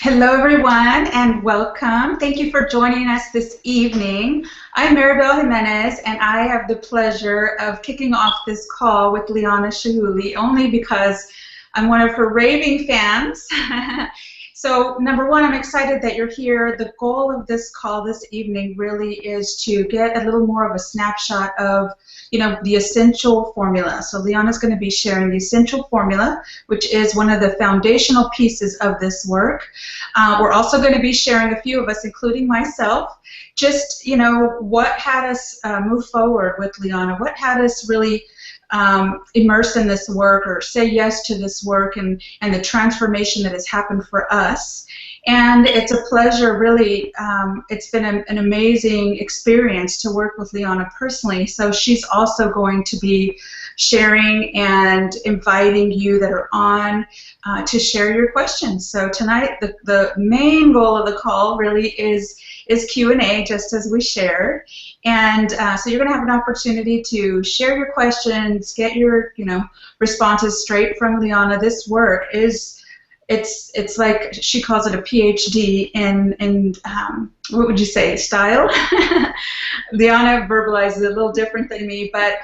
Hello, everyone, and welcome. Thank you for joining us this evening. I'm Maribel Jimenez, and I have the pleasure of kicking off this call with Liana Chaouli, only because I'm one of her raving fans. So, number one, I'm excited that you're here. The goal of this call this evening really is to get a little more of a snapshot of, the essential formula. So Liana's going to be sharing the essential formula, which is one of the foundational pieces of this work. We're also going to be sharing, a few of us, including myself, just, what had us move forward with Liana, what had us really immerse in this work or say yes to this work and the transformation that has happened for us. And it's a pleasure, really. It's been an amazing experience to work with Liana personally. So she's also going to be sharing and inviting you that are on to share your questions. So tonight, the main goal of the call really is Q&A, just as we shared. And so you're going to have an opportunity to share your questions, get your responses straight from Liana. This work is it's like she calls it a PhD in what would you say, style? Liana verbalizes it a little different than me, but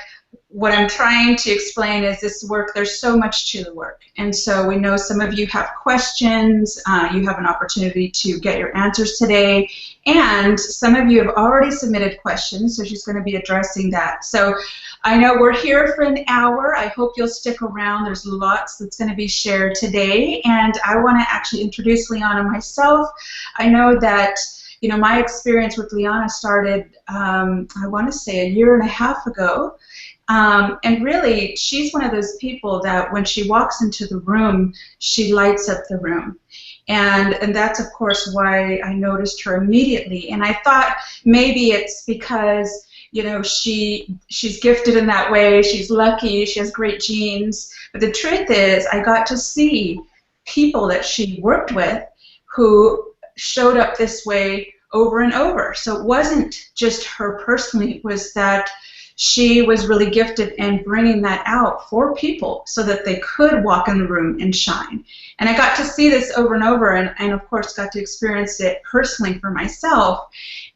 what I'm trying to explain is this work, there's so much to the work. And so we know some of you have questions. You have an opportunity to get your answers today. And some of you have already submitted questions, so she's going to be addressing that. So I know we're here for an hour. I hope you'll stick around. There's lots that's going to be shared today. And I want to actually introduce Liana myself. I know that my experience with Liana started, I want to say, a year and a half ago. And really, she's one of those people that when she walks into the room, she lights up the room. And that's, of course, why I noticed her immediately. And I thought maybe it's because, she's gifted in that way. She's lucky. She has great genes. But the truth is, I got to see people that she worked with who showed up this way over and over. So it wasn't just her personally. It was that she was really gifted in bringing that out for people so that they could walk in the room and shine. And I got to see this over and over, and of course got to experience it personally for myself.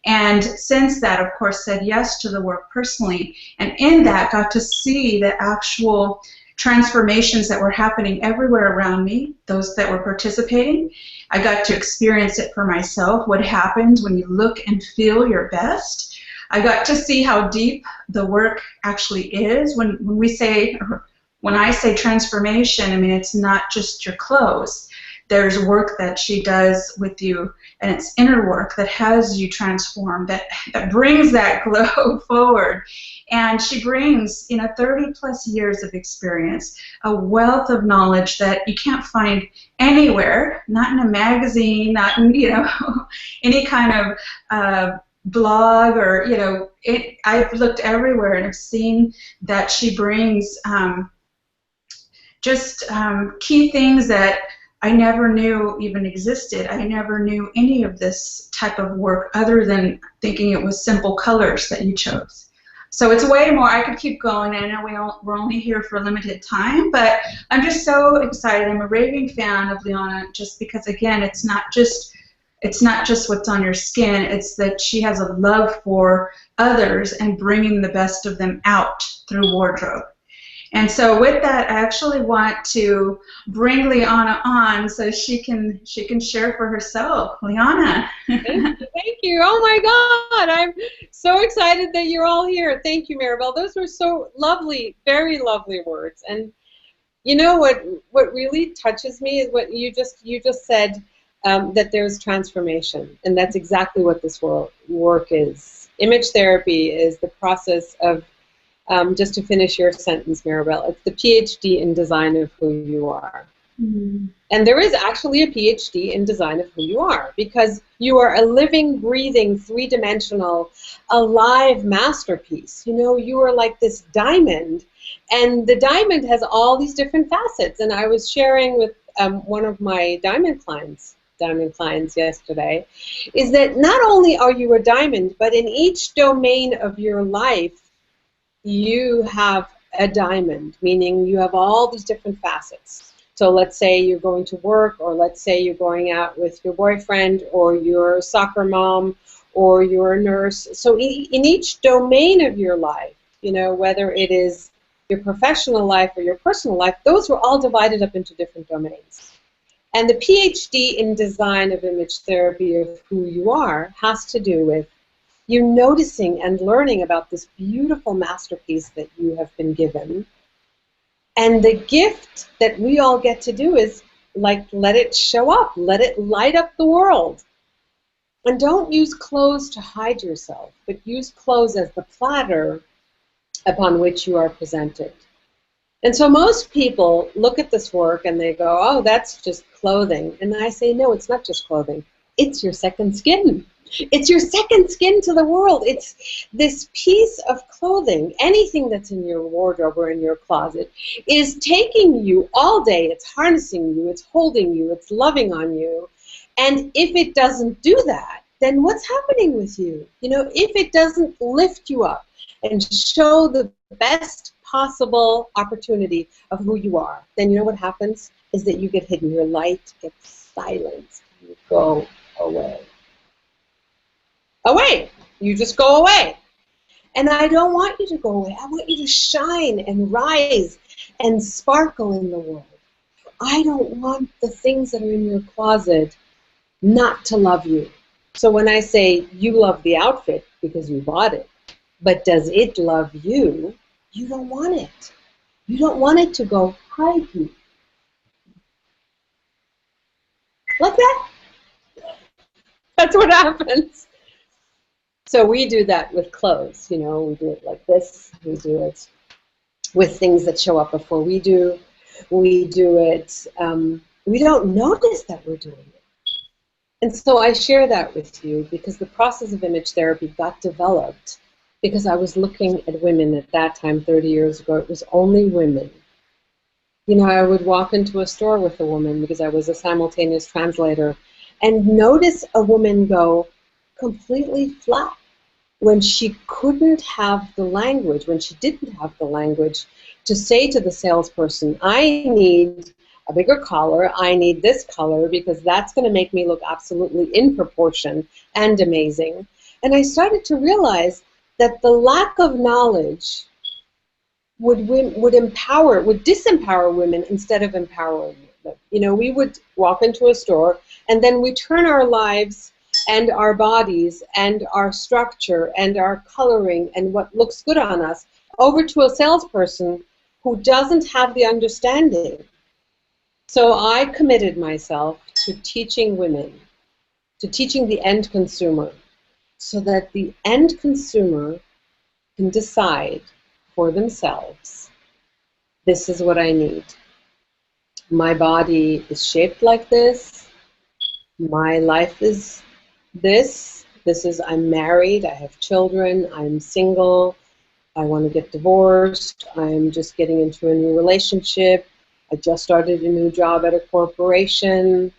And since that, of course, said yes to the work personally. And in that, got to see the actual transformations that were happening everywhere around me, those that were participating. I got to experience it for myself, what happens when you look and feel your best. I got to see how deep the work actually is. When I say transformation, I mean, it's not just your clothes. There's work that she does with you, and it's inner work that has you transform, that brings that glow forward. And she brings, 30 plus years of experience, a wealth of knowledge that you can't find anywhere, not in a magazine, not in, any kind of blog or, I've looked everywhere and I've seen that she brings key things that I never knew even existed. I never knew any of this type of work other than thinking it was simple colors that you chose. So it's way more. I could keep going. I know we're only here for a limited time, but I'm just so excited. I'm a raving fan of Liana just because, again, it's not just what's on your skin. It's that she has a love for others and bringing the best of them out through wardrobe. And so with that, I actually want to bring Liana on so she can share for herself. Liana. Thank you. Oh my God, I'm so excited that you're all here. Thank you, Maribel. Those were so lovely, very lovely words. And you know what really touches me is what you just said, that there's transformation, and that's exactly what this work is. Image therapy is the process of, just to finish your sentence, Maribel, it's the PhD in design of who you are. Mm-hmm. And there is actually a PhD in design of who you are, because you are a living, breathing, three-dimensional, alive masterpiece. You are like this diamond, and the diamond has all these different facets. And I was sharing with one of my diamond clients yesterday, is that not only are you a diamond, but in each domain of your life, you have a diamond, meaning you have all these different facets. So let's say you're going to work, or let's say you're going out with your boyfriend, or you're a soccer mom, or you're a nurse. So in each domain of your life, you know, whether it is your professional life or your personal life, those were all divided up into different domains. And the PhD in design of image therapy of who you are has to do with you noticing and learning about this beautiful masterpiece that you have been given. And the gift that we all get to do is, like, let it show up, let it light up the world. And don't use clothes to hide yourself, but use clothes as the platter upon which you are presented. And so most people look at this work and they go, oh, that's just clothing. And I say, no, it's not just clothing. It's your second skin. It's your second skin to the world. It's this piece of clothing, anything that's in your wardrobe or in your closet, is taking you all day. It's harnessing you. It's holding you. It's loving on you. And if it doesn't do that, then what's happening with you? You know, if it doesn't lift you up and show the best possible opportunity of who you are, then you know what happens is that you get hidden. Your light gets silenced. You go away. Away! You just go away. And I don't want you to go away. I want you to shine and rise and sparkle in the world. I don't want the things that are in your closet not to love you. So when I say you love the outfit because you bought it, but does it love you? You don't want it. You don't want it to go hide you. Like that? That's what happens. So we do that with clothes, you know, we do it like this. We do it with things that show up before we do. We do it, we don't notice that we're doing it. And so I share that with you because the process of image therapy got developed because I was looking at women at that time, 30 years ago. It was only women. You know, I would walk into a store with a woman because I was a simultaneous translator and notice a woman go completely flat when she couldn't have the language, when she didn't have the language to say to the salesperson, I need a bigger collar, I need this color because that's going to make me look absolutely in proportion and amazing. And I started to realize that the lack of knowledge would disempower women instead of empowering them. You know, we would walk into a store and then we turn our lives and our bodies and our structure and our coloring and what looks good on us over to a salesperson who doesn't have the understanding. So I committed myself to teaching women, to teaching the end consumer, so that the end consumer can decide for themselves, this is what I need. My body is shaped like this. My life is this. This is, I'm married, I have children, I'm single, I want to get divorced, I'm just getting into a new relationship, I just started a new job at a corporation.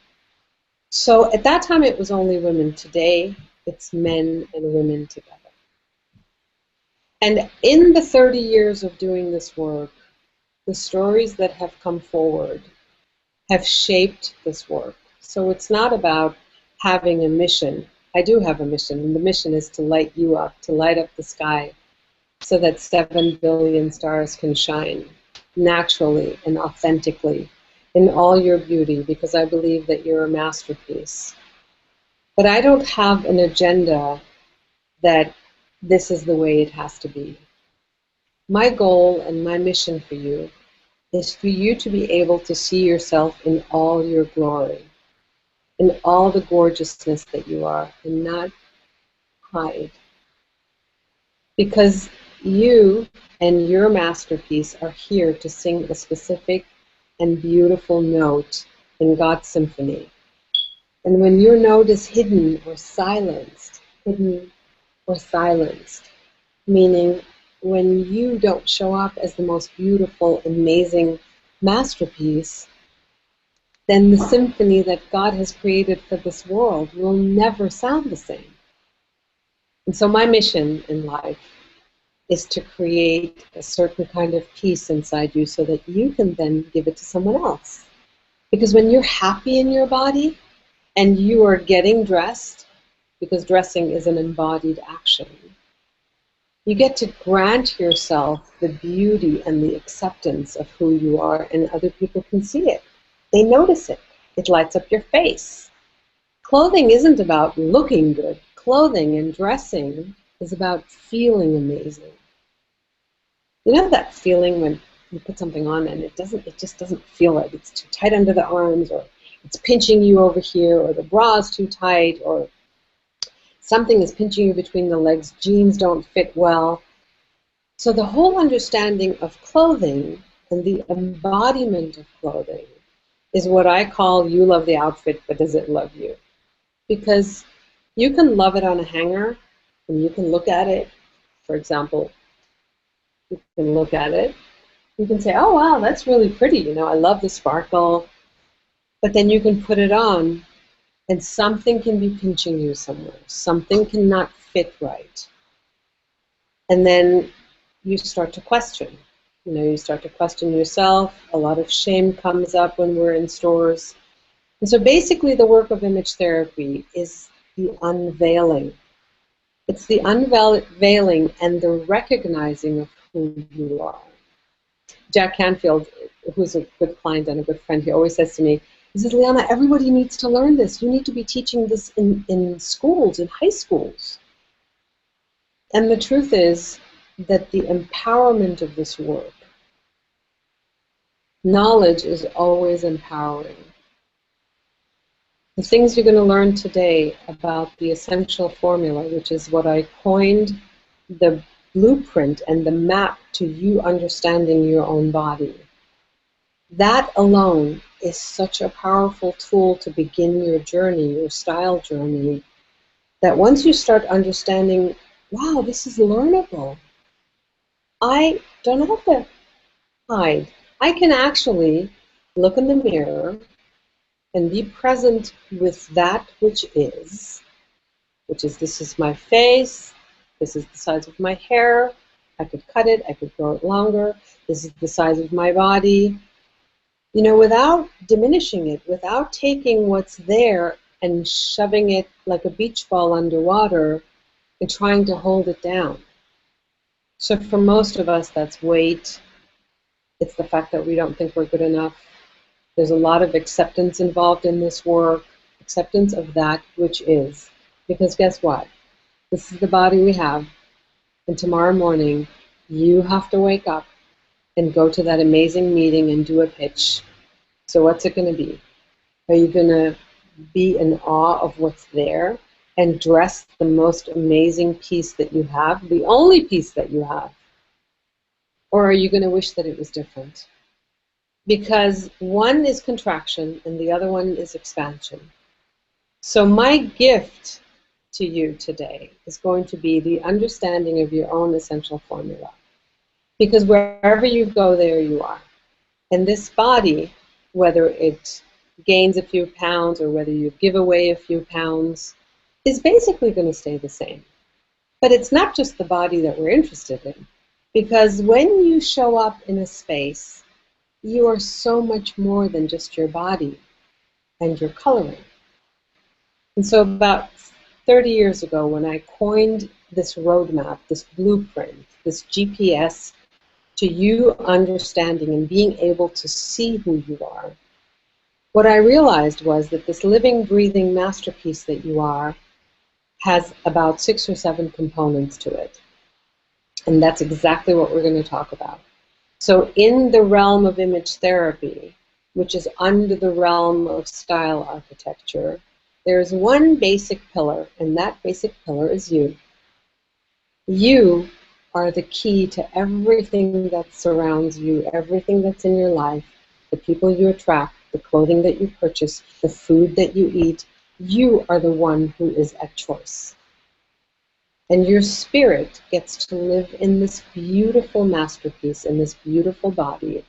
So at that time it was only women. Today it's men and women together. And in the 30 years of doing this work, the stories that have come forward have shaped this work. So it's not about having a mission. I do have a mission, and the mission is to light you up, to light up the sky, so that 7 billion stars can shine naturally and authentically in all your beauty, because I believe that you're a masterpiece. But I don't have an agenda that this is the way it has to be. My goal and my mission for you is for you to be able to see yourself in all your glory, in all the gorgeousness that you are, and not hide. Because you and your masterpiece are here to sing a specific and beautiful note in God's symphony. And when your note is hidden or silenced, meaning when you don't show up as the most beautiful, amazing masterpiece, then the symphony that God has created for this world will never sound the same. And so my mission in life is to create a certain kind of peace inside you so that you can then give it to someone else. Because when you're happy in your body and you are getting dressed, because dressing is an embodied action, you get to grant yourself the beauty and the acceptance of who you are, and other people can see it. They notice it. It lights up your face. Clothing isn't about looking good. Clothing and dressing is about feeling amazing. You know that feeling when you put something on and it just doesn't feel right. It's too tight under the arms, or it's pinching you over here, or the bra is too tight, or something is pinching you between the legs, jeans don't fit well. So the whole understanding of clothing and the embodiment of clothing is what I call you love the outfit, but does it love you? Because you can love it on a hanger, and you can look at it. For example, you can look at it. You can say, oh, wow, that's really pretty. You know, I love the sparkle. But then you can put it on, and something can be pinching you somewhere. Something cannot fit right. And then you start to question. You know, you start to question yourself. A lot of shame comes up when we're in stores. And so basically the work of image therapy is the unveiling. It's the unveiling and the recognizing of who you are. Jack Canfield, who's a good client and a good friend, he always says to me, he says, Liana, everybody needs to learn this. You need to be teaching this in schools, in high schools. And the truth is that the empowerment of this work, knowledge is always empowering. The things you're going to learn today about the essential formula, which is what I coined the blueprint and the map to you understanding your own body. That alone is such a powerful tool to begin your journey, your style journey, that once you start understanding, wow, this is learnable. I don't have to hide. I can actually look in the mirror and be present with that which is, this is my face, this is the size of my hair, I could cut it, I could grow it longer, this is the size of my body. You know, without diminishing it, without taking what's there and shoving it like a beach ball underwater and trying to hold it down. So for most of us, that's weight. It's the fact that we don't think we're good enough. There's a lot of acceptance involved in this work, acceptance of that which is. Because guess what? This is the body we have. And tomorrow morning, you have to wake up and go to that amazing meeting and do a pitch. So what's it going to be? Are you going to be in awe of what's there and dress the most amazing piece that you have, the only piece that you have? Or are you going to wish that it was different? Because one is contraction and the other one is expansion. So my gift to you today is going to be the understanding of your own essential formula. Because wherever you go, there you are. And this body, whether it gains a few pounds or whether you give away a few pounds, is basically going to stay the same. But it's not just the body that we're interested in. Because when you show up in a space, you are so much more than just your body and your coloring. And so about 30 years ago, when I coined this roadmap, this blueprint, this GPS to you understanding and being able to see who you are, what I realized was that this living, breathing masterpiece that you are has about 6 or 7 components to it. And that's exactly what we're going to talk about. So in the realm of image therapy, which is under the realm of style architecture, there is one basic pillar, and that basic pillar is you. You are the key to everything that surrounds you, everything that's in your life, the people you attract, the clothing that you purchase, the food that you eat. You are the one who is at choice. And your spirit gets to live in this beautiful masterpiece, in this beautiful body.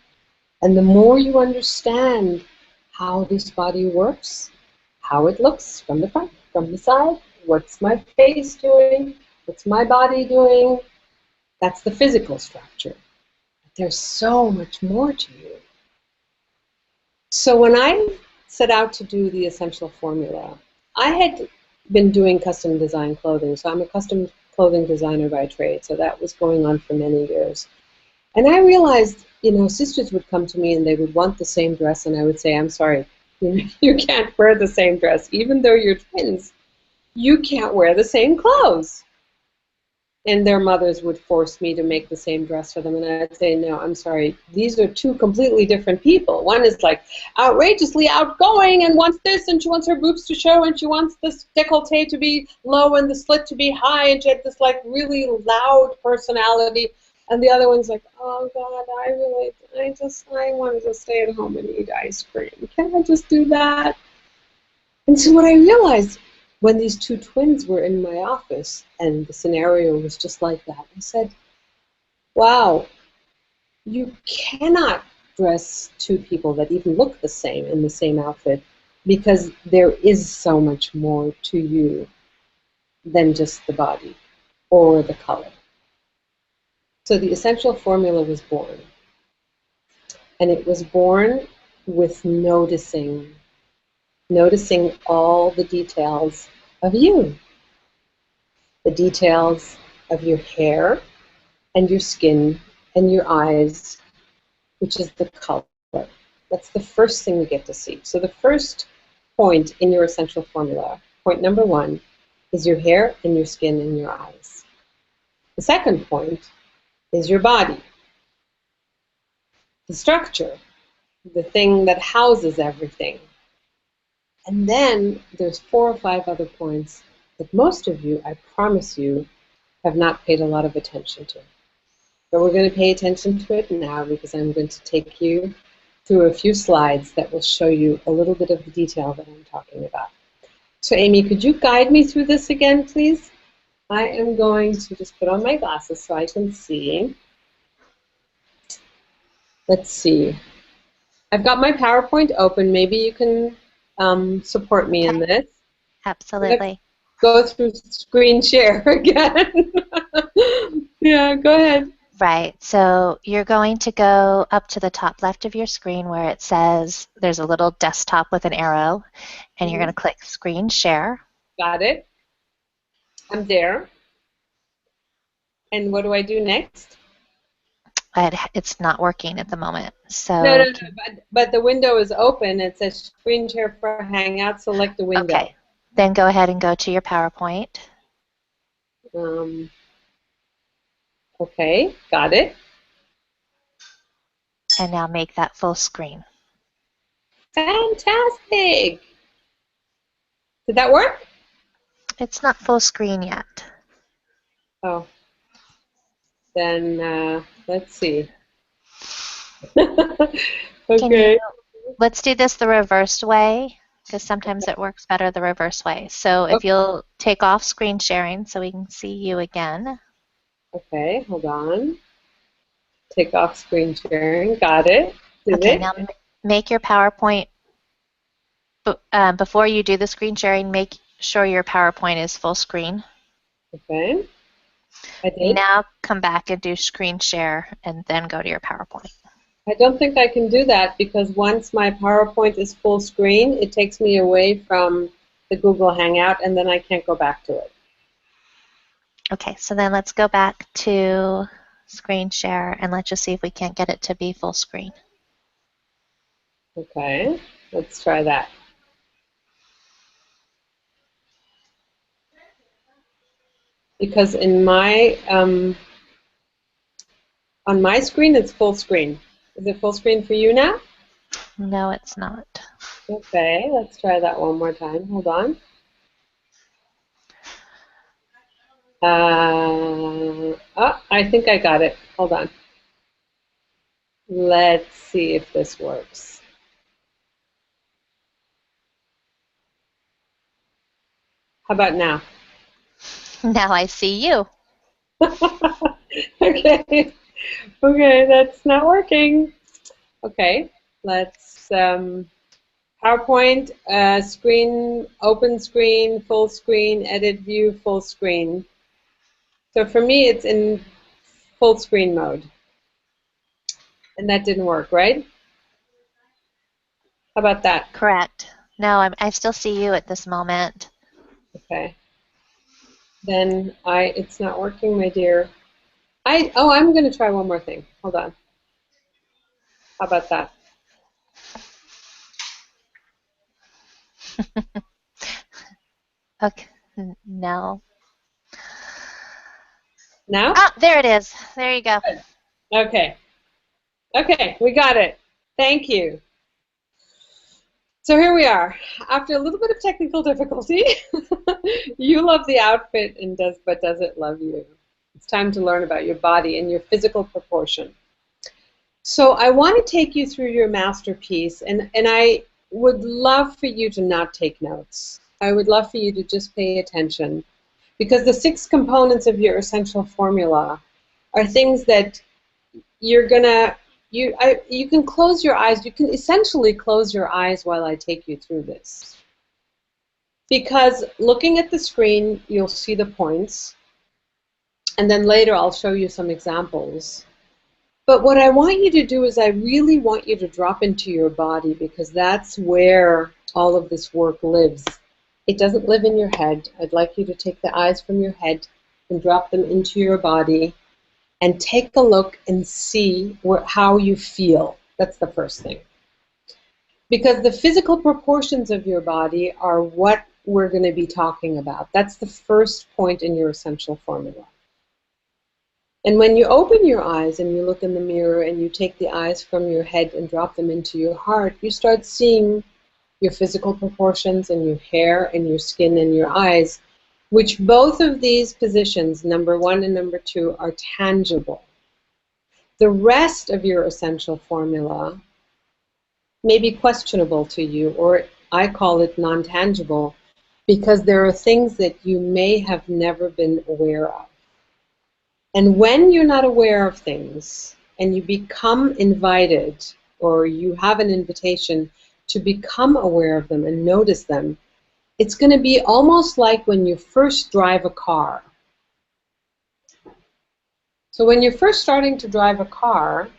And the more you understand how this body works, how it looks from the front, from the side, what's my face doing, what's my body doing, that's the physical structure. But there's so much more to you. So when I set out to do the essential formula, I had been doing custom design clothing. So I'm a custom clothing designer by trade. So that was going on for many years. And I realized, sisters would come to me and they would want the same dress, and I would say, I'm sorry, you can't wear the same dress. Even though you're twins, you can't wear the same clothes. And their mothers would force me to make the same dress for them, and I'd say, no, I'm sorry, these are two completely different people. One is like outrageously outgoing and wants this, and she wants her boobs to show, and she wants this décolleté to be low and the slit to be high, and she had this like really loud personality. And the other one's like, oh God, I want to just stay at home and eat ice cream. Can I just do that? And so what I realized when these two twins were in my office and the scenario was just like that, I said, wow, you cannot dress two people that even look the same in the same outfit, because there is so much more to you than just the body or the color. So the essential formula was born. And it was born with noticing all the details of you. The details of your hair and your skin and your eyes, which is the color. That's the first thing we get to see. So the first point in your essential formula, point number 1, is your hair and your skin and your eyes. The second point is your body, the structure, the thing that houses everything. And then there's 4 or 5 other points that most of you, I promise you, have not paid a lot of attention to. But we're going to pay attention to it now, because I'm going to take you through a few slides that will show you a little bit of the detail that I'm talking about. So Amy, could you guide me through this again, please? I am going to just put on my glasses so I can see. Let's see. I've got my PowerPoint open. Maybe you can support me in this. Absolutely. Go through screen share again. Yeah, go ahead. Right. So you're going to go up to the top left of your screen where it says there's a little desktop with an arrow, and you're going to click screen share. Got it. I'm there. And what do I do next? It's not working at the moment. So No, but the window is open. It says screen share for Hangout. Select the window. Okay. Then go ahead and go to your PowerPoint. Okay, got it. And now make that full screen. Fantastic. Did that work? It's not full screen yet. Oh. Then let's see. Okay. Let's do this the reverse way, because sometimes it works better the reverse way. So if you'll take off screen sharing so we can see you again. Okay, hold on. Take off screen sharing. Got it. Okay, now make your PowerPoint, before you do the screen sharing, make sure your PowerPoint is full screen. Okay. I did. Now come back and do screen share and then go to your PowerPoint. I don't think I can do that, because once my PowerPoint is full screen, it takes me away from the Google Hangout, and then I can't go back to it. Okay, so then let's go back to screen share and let's just see if we can't get it to be full screen. Okay, let's try that. Because in my on my screen, it's full screen. Is it full screen for you now? No, it's not. Okay, let's try that one more time. Hold on. I think I got it. Hold on. Let's see if this works. How about now? Now I see you. Okay. Okay, that's not working. Okay, let's PowerPoint, screen, open screen, full screen, edit view, full screen. So for me, it's in full screen mode. And that didn't work, right? How about that? Correct. No, I still see you at this moment. Okay. Then it's not working, my dear. I'm going to try one more thing. Hold on. How about that? Okay. No. Now? Ah, there it is. There you go. Good. Okay. Okay, we got it. Thank you. So here we are. After a little bit of technical difficulty, you love the outfit but does it love you? It's time to learn about your body and your physical proportion. So I want to take you through your masterpiece, and I would love for you to not take notes. I would love for you to just pay attention, because the 6 components of your essential formula are things that you're gonna you can close your eyes. You can essentially close your eyes while I take you through this, because looking at the screen you'll see the points, and then later I'll show you some examples. But what I want you to do is I really want you to drop into your body, because that's where all of this work lives. It doesn't live in your head. I'd like you to take the eyes from your head and drop them into your body and take a look and see how you feel. That's the first thing. Because the physical proportions of your body are what we're going to be talking about. That's the first point in your essential formula. And when you open your eyes and you look in the mirror and you take the eyes from your head and drop them into your heart, you start seeing your physical proportions and your hair and your skin and your eyes, which both of these positions, number 1 and number 2, are tangible. The rest of your essential formula may be questionable to you, or I call it non-tangible, because there are things that you may have never been aware of. And when you're not aware of things and you become invited, or you have an invitation to become aware of them and notice them, it's going to be almost like when you first drive a car. So when you're first starting to drive a car,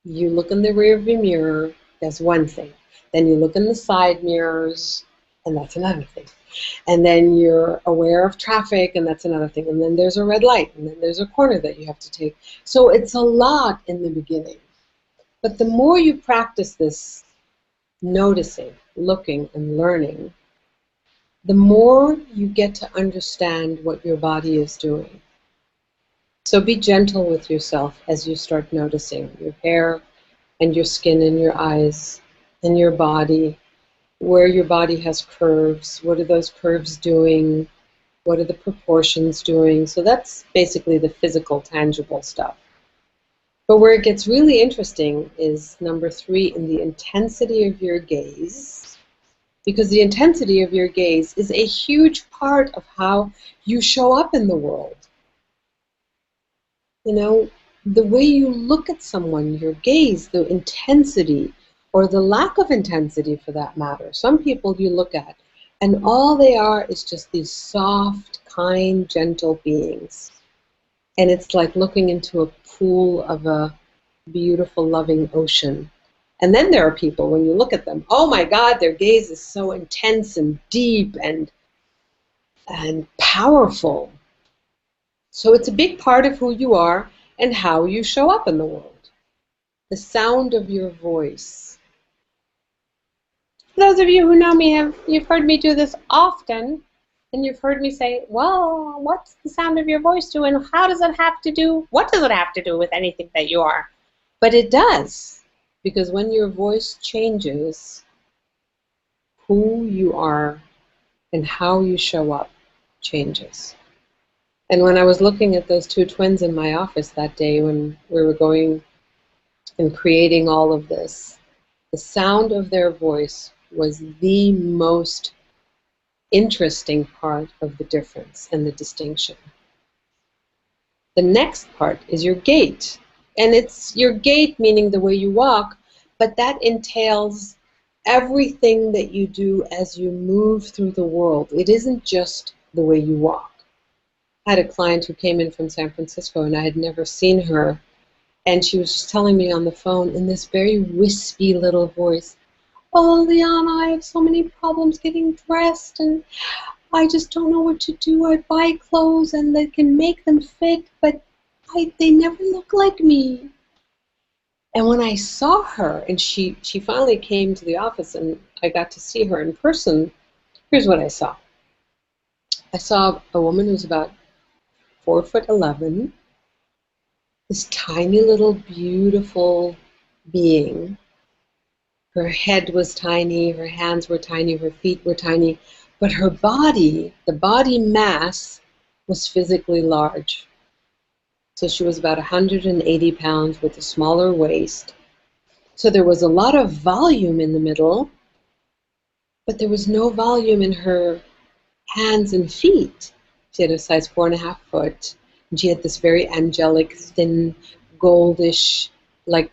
you look in the rearview mirror, that's one thing. Then you look in the side mirrors, and that's another thing. And then you're aware of traffic, and that's another thing. And then there's a red light, and then there's a corner that you have to take. So it's a lot in the beginning. But the more you practice this noticing, looking, and learning, the more you get to understand what your body is doing. So be gentle with yourself as you start noticing your hair and your skin and your eyes and your body, where your body has curves, what are those curves doing, what are the proportions doing. So that's basically the physical, tangible stuff. But where it gets really interesting is number 3, in the intensity of your gaze, because the intensity of your gaze is a huge part of how you show up in the world. You know, the way you look at someone, your gaze, the intensity, or the lack of intensity for that matter. Some people you look at, and all they are is just these soft, kind, gentle beings. And it's like looking into a pool of a beautiful, loving ocean. And then there are people, when you look at them, oh my God, their gaze is so intense and deep and powerful. So it's a big part of who you are and how you show up in the world. The sound of your voice. Those of you who know me, you've heard me do this often, and you've heard me say, well, what's the sound of your voice do, and how does it have to do, what does it have to do with anything that you are? But it does, because when your voice changes, who you are and how you show up changes. And when I was looking at those 2 twins in my office that day when we were going and creating all of this, the sound of their voice was the most interesting part of the difference and the distinction. The next part is your gait. And it's your gait, meaning the way you walk, but that entails everything that you do as you move through the world. It isn't just the way you walk. I had a client who came in from San Francisco, and I had never seen her, and she was just telling me on the phone in this very wispy little voice, oh, Liana, I have so many problems getting dressed, and I just don't know what to do. I buy clothes and they can make them fit, but they never look like me. And when I saw her, and she finally came to the office and I got to see her in person, here's what I saw. I saw a woman who's about 4'11", this tiny little beautiful being. Her head was tiny, her hands were tiny, her feet were tiny, but her body, the body mass, was physically large. So she was about 180 pounds with a smaller waist. So there was a lot of volume in the middle, but there was no volume in her hands and feet. She had a size 4.5 foot, and she had this very angelic, thin, goldish, like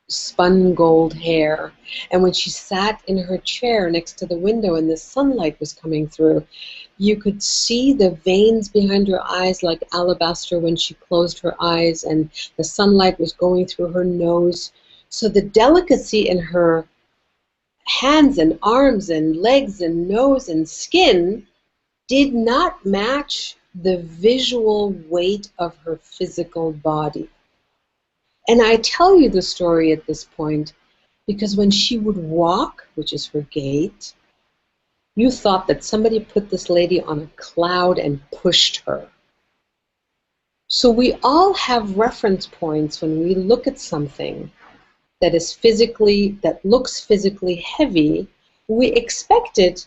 spun gold hair. And when she sat in her chair next to the window and the sunlight was coming through, you could see the veins behind her eyes like alabaster when she closed her eyes, and the sunlight was going through her nose. So the delicacy in her hands and arms and legs and nose and skin did not match the visual weight of her physical body. And I tell you the story at this point because when she would walk, which is her gait, you thought that somebody put this lady on a cloud and pushed her. So we all have reference points when we look at something that is that looks physically heavy. We expect it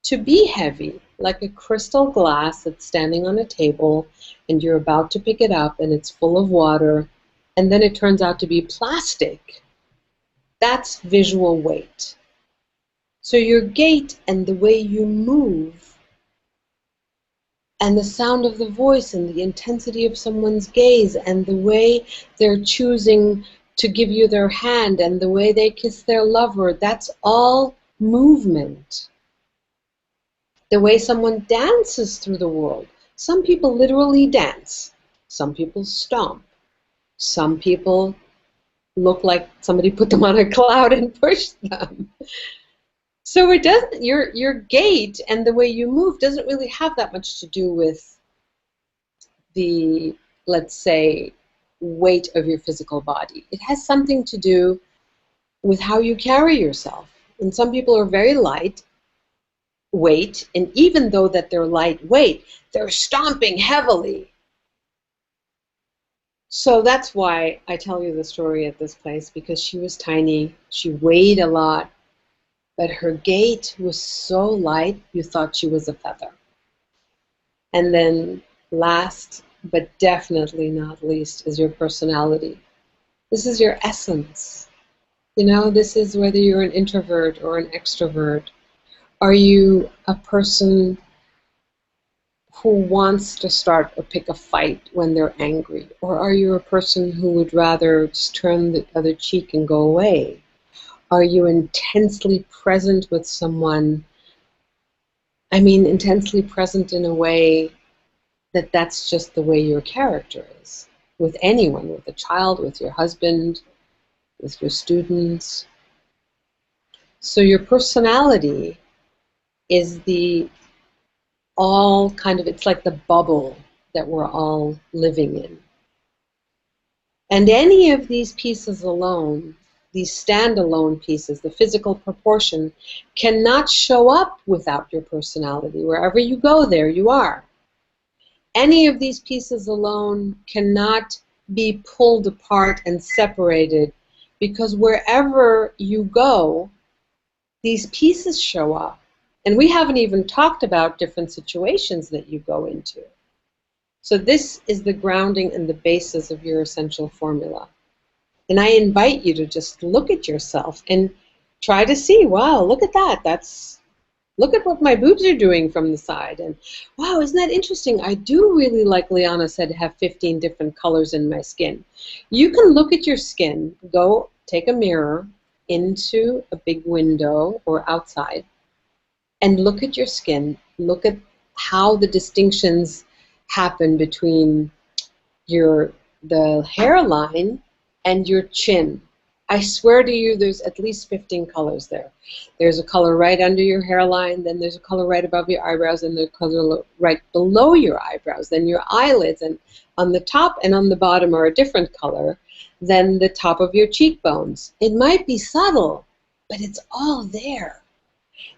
to be heavy, like a crystal glass that's standing on a table and you're about to pick it up and it's full of water, and then it turns out to be plastic. That's visual weight. So your gait and the way you move and the sound of the voice and the intensity of someone's gaze and the way they're choosing to give you their hand and the way they kiss their lover, that's all movement. The way someone dances through the world. Some people literally dance. Some people stomp. Some people look like somebody put them on a cloud and pushed them. So it doesn't, your gait and the way you move doesn't really have that much to do with the, let's say, weight of your physical body. It has something to do with how you carry yourself. And some people are very light weight, and even though that they're lightweight, they're stomping heavily. So that's why I tell you the story at this place, because she was tiny, she weighed a lot, but her gait was so light you thought she was a feather. And then last, but definitely not least, is your personality. This is your essence. You know, this is whether you're an introvert or an extrovert. Are you a person who wants to start or pick a fight when they're angry? Or are you a person who would rather just turn the other cheek and go away? Are you intensely present with someone? I mean, intensely present in a way that that's just the way your character is. With anyone, with a child, with your husband, with your students. So your personality is it's like the bubble that we're all living in. And any of these pieces alone, these standalone pieces, the physical proportion, cannot show up without your personality. Wherever you go, there you are. Any of these pieces alone cannot be pulled apart and separated, because wherever you go, these pieces show up. And we haven't even talked about different situations that you go into. So this is the grounding and the basis of your essential formula. And I invite you to just look at yourself and try to see, wow, look at that. Look at what my boobs are doing from the side. And wow, isn't that interesting? I do really, like Liana said, have 15 different colors in my skin. You can look at your skin, go take a mirror into a big window or outside, and look at your skin, look at how the distinctions happen between the hairline and your chin. I swear to you, there's at least 15 colors there. There's a color right under your hairline, then there's a color right above your eyebrows, and there's a color right below your eyebrows, then your eyelids, and on the top and on the bottom are a different color than the top of your cheekbones. It might be subtle, but it's all there.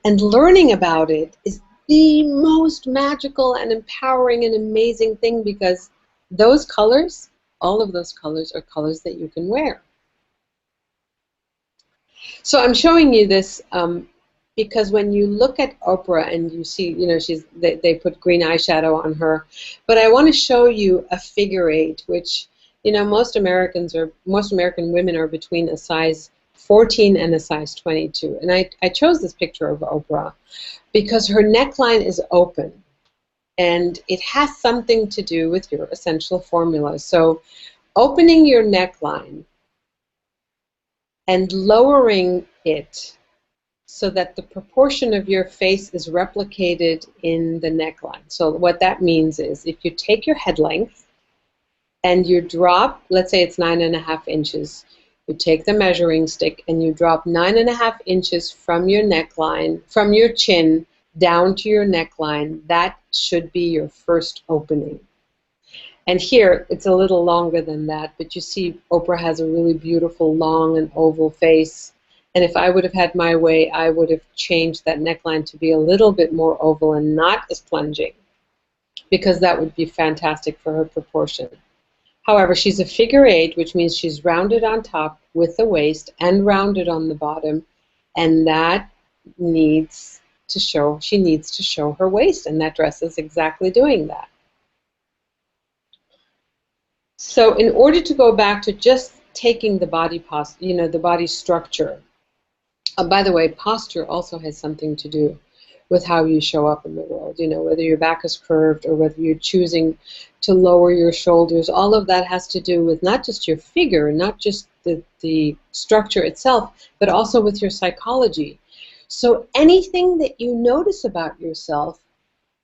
And learning about it is the most magical and empowering and amazing thing, because those colors, all of those colors, are colors that you can wear. So I'm showing you this because when you look at Oprah and you see, you know, they put green eyeshadow on her, but I want to show you a figure 8, which, you know, most American women are between a size 14 and a size 22. And I chose this picture of Oprah because her neckline is open, and it has something to do with your essential formula. So opening your neckline and lowering it so that the proportion of your face is replicated in the neckline. So what that means is, if you take your head length and you drop, let's say it's 9.5 inches, you take the measuring stick and you drop 9.5 inches from your neckline, from your chin down to your neckline. That should be your first opening. And here, it's a little longer than that, but you see Oprah has a really beautiful, long and oval face. And if I would have had my way, I would have changed that neckline to be a little bit more oval and not as plunging, because that would be fantastic for her proportion. However, she's a figure 8, which means she's rounded on top with the waist and rounded on the bottom, and that needs to show, she needs to show her waist, and that dress is exactly doing that. So in order to go back to just taking the body posture, you know, the body structure, by the way, posture also has something to do with how you show up in the world. You know, whether your back is curved or whether you're choosing to lower your shoulders, all of that has to do with not just your figure, not just the structure itself, but also with your psychology. So anything that you notice about yourself,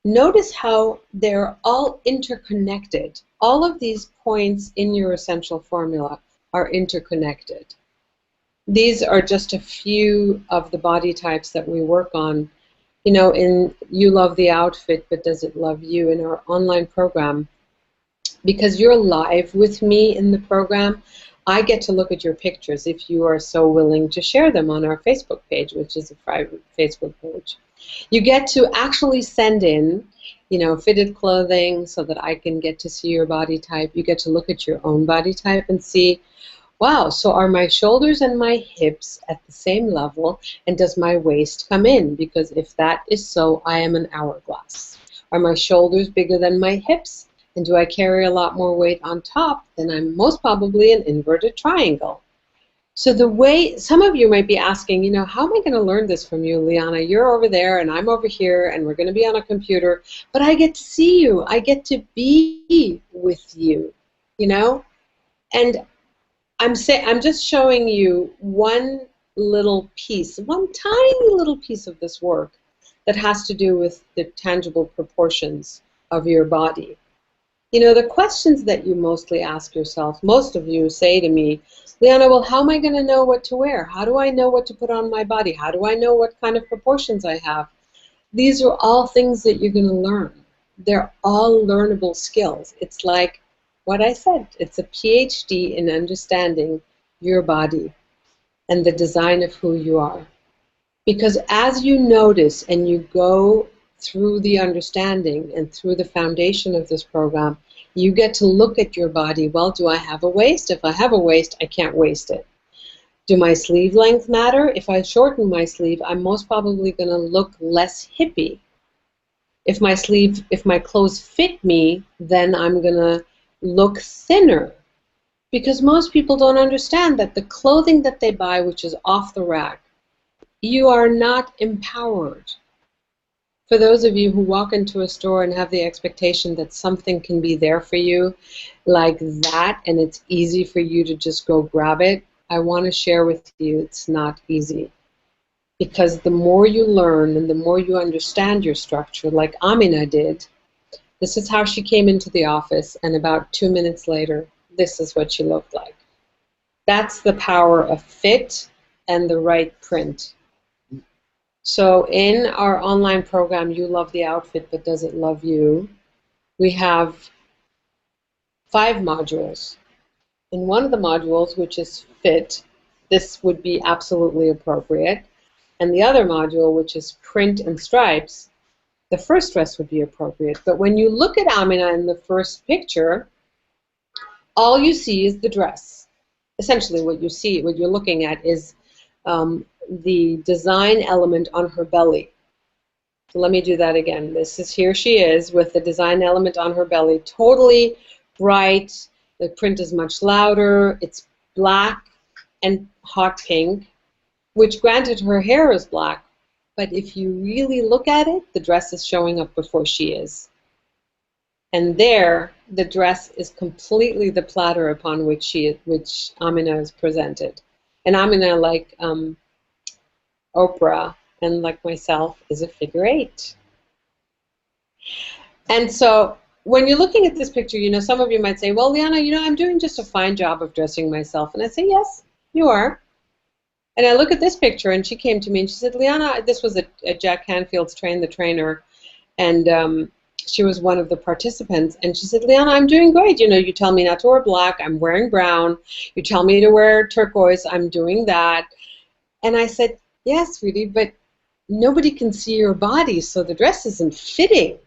notice how they're all interconnected. All of these points in your essential formula are interconnected. These are just a few of the body types that we work on. You know, in You Love the Outfit, but Does It Love You, in our online program, because you're live with me in the program, I get to look at your pictures if you are so willing to share them on our Facebook page, which is a private Facebook page. You get to actually send in, you know, fitted clothing so that I can get to see your body type. You get to look at your own body type and see, wow, so are my shoulders and my hips at the same level, and does my waist come in? Because if that is so, I am an hourglass. Are my shoulders bigger than my hips? And do I carry a lot more weight on top? Then I'm most probably an inverted triangle. So the way, some of you might be asking, you know, how am I going to learn this from you, Liana? You're over there and I'm over here and we're going to be on a computer, but I get to see you. I get to be with you, you know? And I'm just showing you one little piece, one tiny little piece of this work that has to do with the tangible proportions of your body. You know, the questions that you mostly ask yourself, most of you say to me, Liana, well, how am I going to know what to wear? How do I know what to put on my body? How do I know what kind of proportions I have? These are all things that you're going to learn. They're all learnable skills. It's like what I said. It's a PhD in understanding your body and the design of who you are. Because as you notice and you go through the understanding and through the foundation of this program, you get to look at your body. Well, do I have a waist? If I have a waist, I can't waist it. Do my sleeve length matter? If I shorten my sleeve, I'm most probably going to look less hippie. If my clothes fit me, then I'm going to look thinner. Because most people don't understand that the clothing that they buy, which is off the rack, you are not empowered. For those of you who walk into a store and have the expectation that something can be there for you like that and it's easy for you to just go grab it, I want to share with you it's not easy. Because the more you learn and the more you understand your structure, like Amina did, this is how she came into the office, and about 2 minutes later, this is what she looked like. That's the power of fit and the right print. So in our online program, You Love the Outfit, but Does It Love You? We have 5 modules. In one of the modules, which is fit, this would be absolutely appropriate. And the other module, which is print and stripes, the first dress would be appropriate. But when you look at Amina in the first picture, all you see is the dress. Essentially what you see, what you're looking at is the design element on her belly. So let me do that again. Here she is with the design element on her belly, totally bright. The print is much louder. It's black and hot pink, which granted her hair is black, but if you really look at it, the dress is showing up before she is. And there, the dress is completely the platter upon which Amina is presented. And Amina, like Oprah and like myself, is a figure 8. And so when you're looking at this picture, you know, some of you might say, well, Liana, you know, I'm doing just a fine job of dressing myself. And I say, yes, you are. And I look at this picture, and she came to me and she said, Liana, this was at Jack Canfield's Train the Trainer, and she was one of the participants, and she said, Liana, I'm doing great. You know, you tell me not to wear black, I'm wearing brown. You tell me to wear turquoise, I'm doing that. And I said, yes, sweetie, but nobody can see your body, so the dress isn't fitting.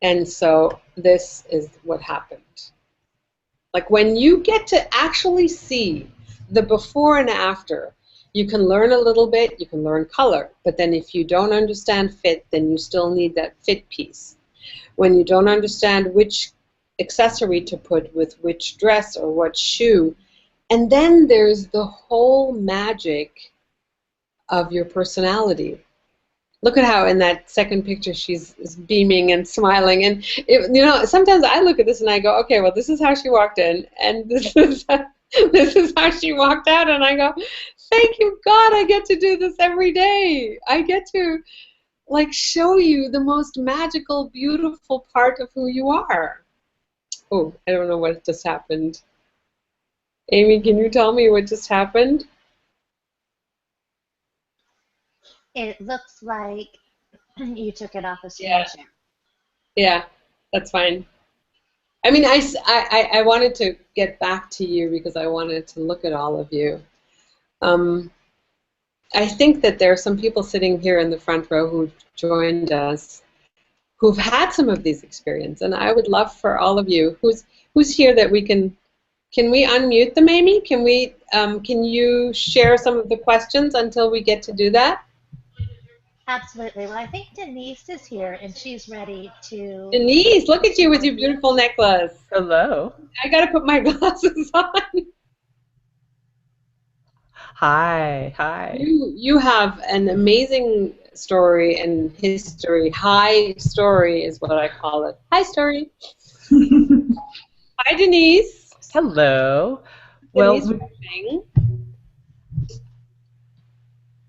And so this is what happened. Like when you get to actually see the before and after, you can learn a little bit, you can learn color, but then if you don't understand fit, then you still need that fit piece. When you don't understand which accessory to put with which dress or what shoe, and then there's the whole magic of your personality. Look at how in that second picture she's beaming and smiling, and you know, sometimes I look at this and I go, okay, well, this is how she walked in, and this is how she walked out, and I go, thank you, God, I get to do this every day. I get to, like, show you the most magical, beautiful part of who you are. Oh, I don't know what just happened. Amy, can you tell me what just happened? It looks like you took it off a screen share. Yeah, that's fine. I mean, I wanted to get back to you because I wanted to look at all of you. I think that there are some people sitting here in the front row who joined us who've had some of these experiences, and I would love for all of you who's here that we can we unmute them, Amy? Can you share some of the questions until we get to do that? Absolutely. Well, I think Denise is here, and she's ready to... Denise, look at you with your beautiful necklace. Hello. I got to put my glasses on. Hi. Hi. You have an amazing story and history. Hi story is what I call it. Hi story. Hi, Denise. Hello. Denise, well,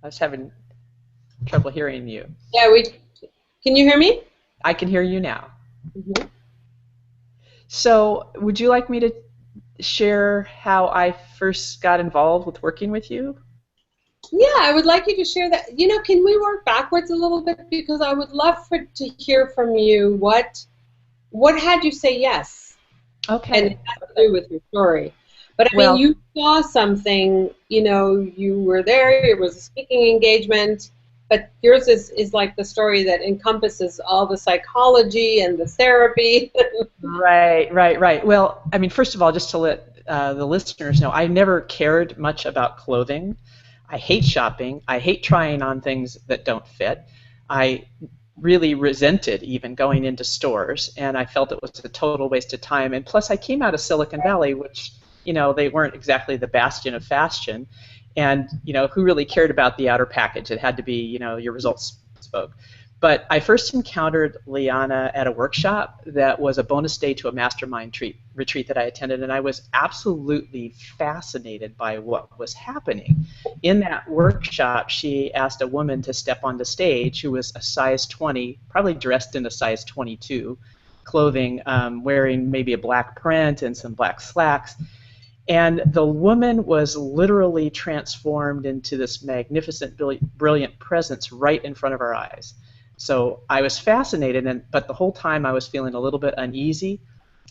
I was having trouble hearing you. Yeah, can you hear me? I can hear you now. Mm-hmm. So, would you like me to share how I first got involved with working with you? Yeah, I would like you to share that. You know, can we work backwards a little bit, because I would love to hear from you what had you say yes? Okay. And it has to do with your story. But I mean, you saw something, you know, you were there, it was a speaking engagement, but yours is like the story that encompasses all the psychology and the therapy. Right. Well, I mean, first of all, just to let the listeners know, I never cared much about clothing. I hate shopping. I hate trying on things that don't fit. I really resented even going into stores, and I felt it was a total waste of time. And plus, I came out of Silicon Valley, which, you know, they weren't exactly the bastion of fashion. And, you know, who really cared about the outer package? It had to be, you know, your results spoke. But I first encountered Liana at a workshop that was a bonus day to a mastermind retreat that I attended, and I was absolutely fascinated by what was happening. In that workshop, she asked a woman to step on the stage who was a size 20, probably dressed in a size 22 clothing, wearing maybe a black print and some black slacks. And the woman was literally transformed into this magnificent, brilliant presence right in front of our eyes. So I was fascinated, but the whole time I was feeling a little bit uneasy.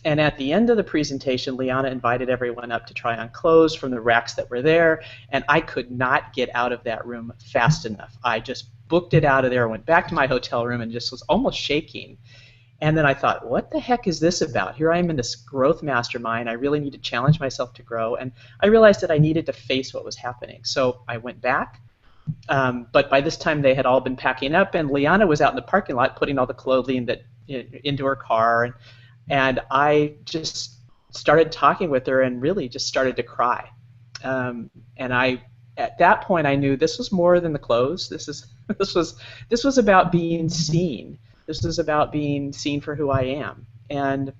And at the end of the presentation, Liana invited everyone up to try on clothes from the racks that were there, and I could not get out of that room fast enough. I just booked it out of there, went back to my hotel room, and just was almost shaking. And then I thought, what the heck is this about? Here I am in this growth mastermind. I really need to challenge myself to grow. And I realized that I needed to face what was happening. So I went back. But by this time, they had all been packing up, and Liana was out in the parking lot putting all the clothing into her car. And I just started talking with her and really just started to cry. And at that point, I knew this was more than the clothes. This was about being seen. This was about being seen for who I am. And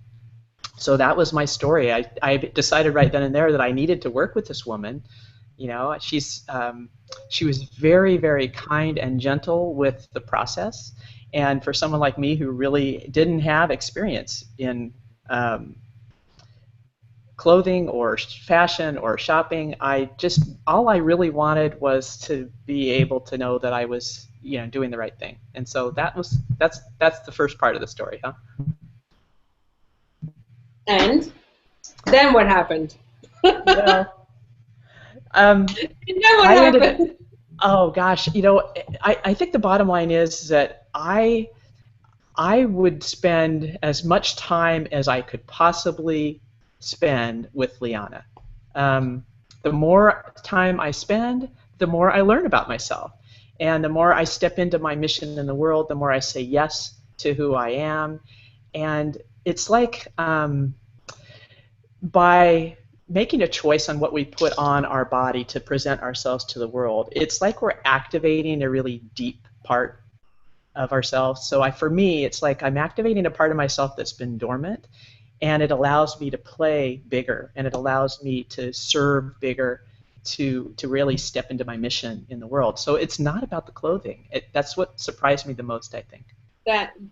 so that was my story. I decided right then and there that I needed to work with this woman. You know, she was very, very kind and gentle with the process. And for someone like me who really didn't have experience in clothing or fashion or shopping, all I really wanted was to be able to know that I was, doing the right thing. And so that's the first part of the story, huh? And then what happened? Well, and then what happened? Oh gosh, I think the bottom line is that I would spend as much time as I could possibly spend with Liana. The more time I spend, the more I learn about myself. And the more I step into my mission in the world, the more I say yes to who I am. And it's like by making a choice on what we put on our body to present ourselves to the world, it's like we're activating a really deep part of ourselves. So for me, it's like I'm activating a part of myself that's been dormant, and it allows me to play bigger, and it allows me to serve bigger, to really step into my mission in the world. So it's not about the clothing. That's what surprised me the most, I think.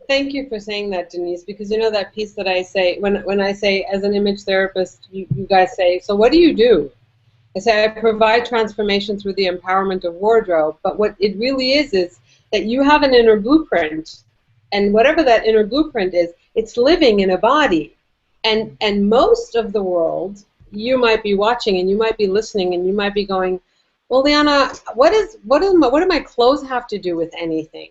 Thank you for saying that, Denise, because that piece that I say, when I say as an image therapist, you guys say, so what do you do? I say I provide transformation through the empowerment of wardrobe, but what it really is that you have an inner blueprint, and whatever that inner blueprint is, it's living in a body. And most of the world, you might be watching and you might be listening and you might be going, well, Liana, what do my clothes have to do with anything?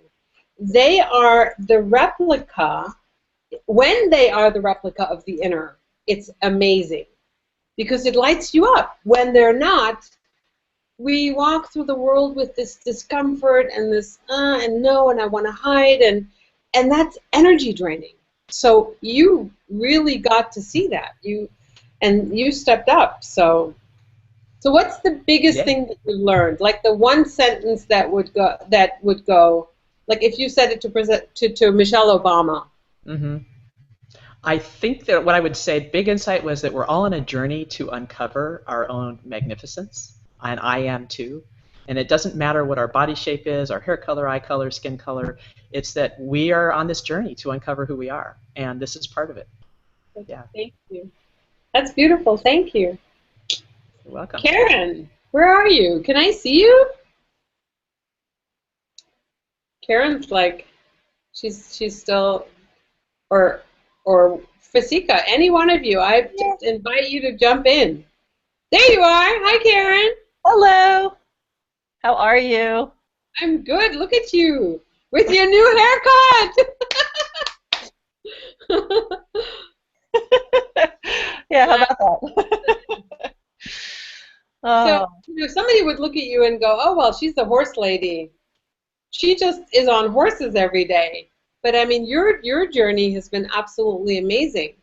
They are the replica. When they are the replica of the inner, it's amazing because it lights you up. When they're not, we walk through the world with this discomfort and this and no, and I want to hide, and that's energy draining. So you really got to see that. You stepped up. So what's the biggest thing that you learned? Like the one sentence that would go. Like if you said it to Michelle Obama. Mm-hmm. I think that what I would say, big insight, was that we're all on a journey to uncover our own magnificence, and I am too. And it doesn't matter what our body shape is, our hair color, eye color, skin color. It's that we are on this journey to uncover who we are, and this is part of it. Yeah. Thank you. That's beautiful. Thank you. You're welcome. Karen, where are you? Can I see you? Karen's like, she's still, or Fasika, any one of you, I just invite you to jump in. There you are. Hi, Karen. Hello. How are you? I'm good. Look at you with your new haircut. Yeah, how about that? So somebody would look at you and go, oh, well, she's the horse lady. She just is on horses every day. But I mean, your journey has been absolutely amazing.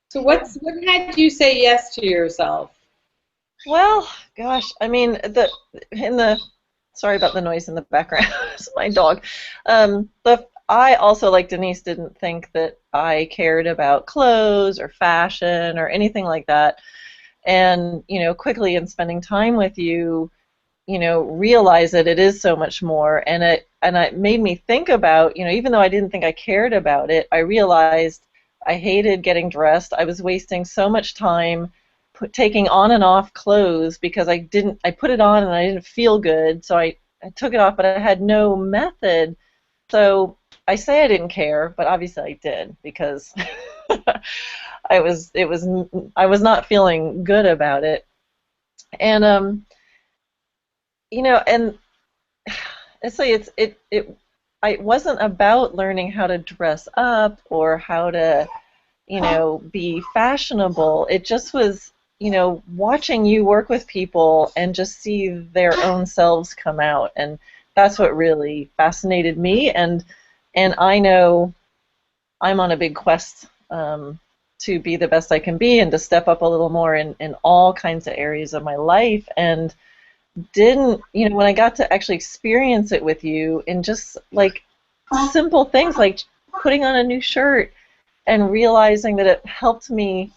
So what had you say yes to yourself? Well, gosh, I mean, sorry about the noise in the background. It's my dog. I also, like Denise, didn't think that I cared about clothes or fashion or anything like that. And, quickly in spending time with you, realize that it is so much more. And it made me think about, even though I didn't think I cared about it, I realized I hated getting dressed. I was wasting so much time taking on and off clothes because I put it on and I didn't feel good, so I took it off, but I had no method. So I say I didn't care, but obviously I did because I was not feeling good about it. And and it wasn't about learning how to dress up or how to, be fashionable. It just was, watching you work with people and just see their own selves come out. And that's what really fascinated me. And I know I'm on a big quest to be the best I can be and to step up a little more in all kinds of areas of my life. And when I got to actually experience it with you in just like simple things like putting on a new shirt and realizing that it helped me,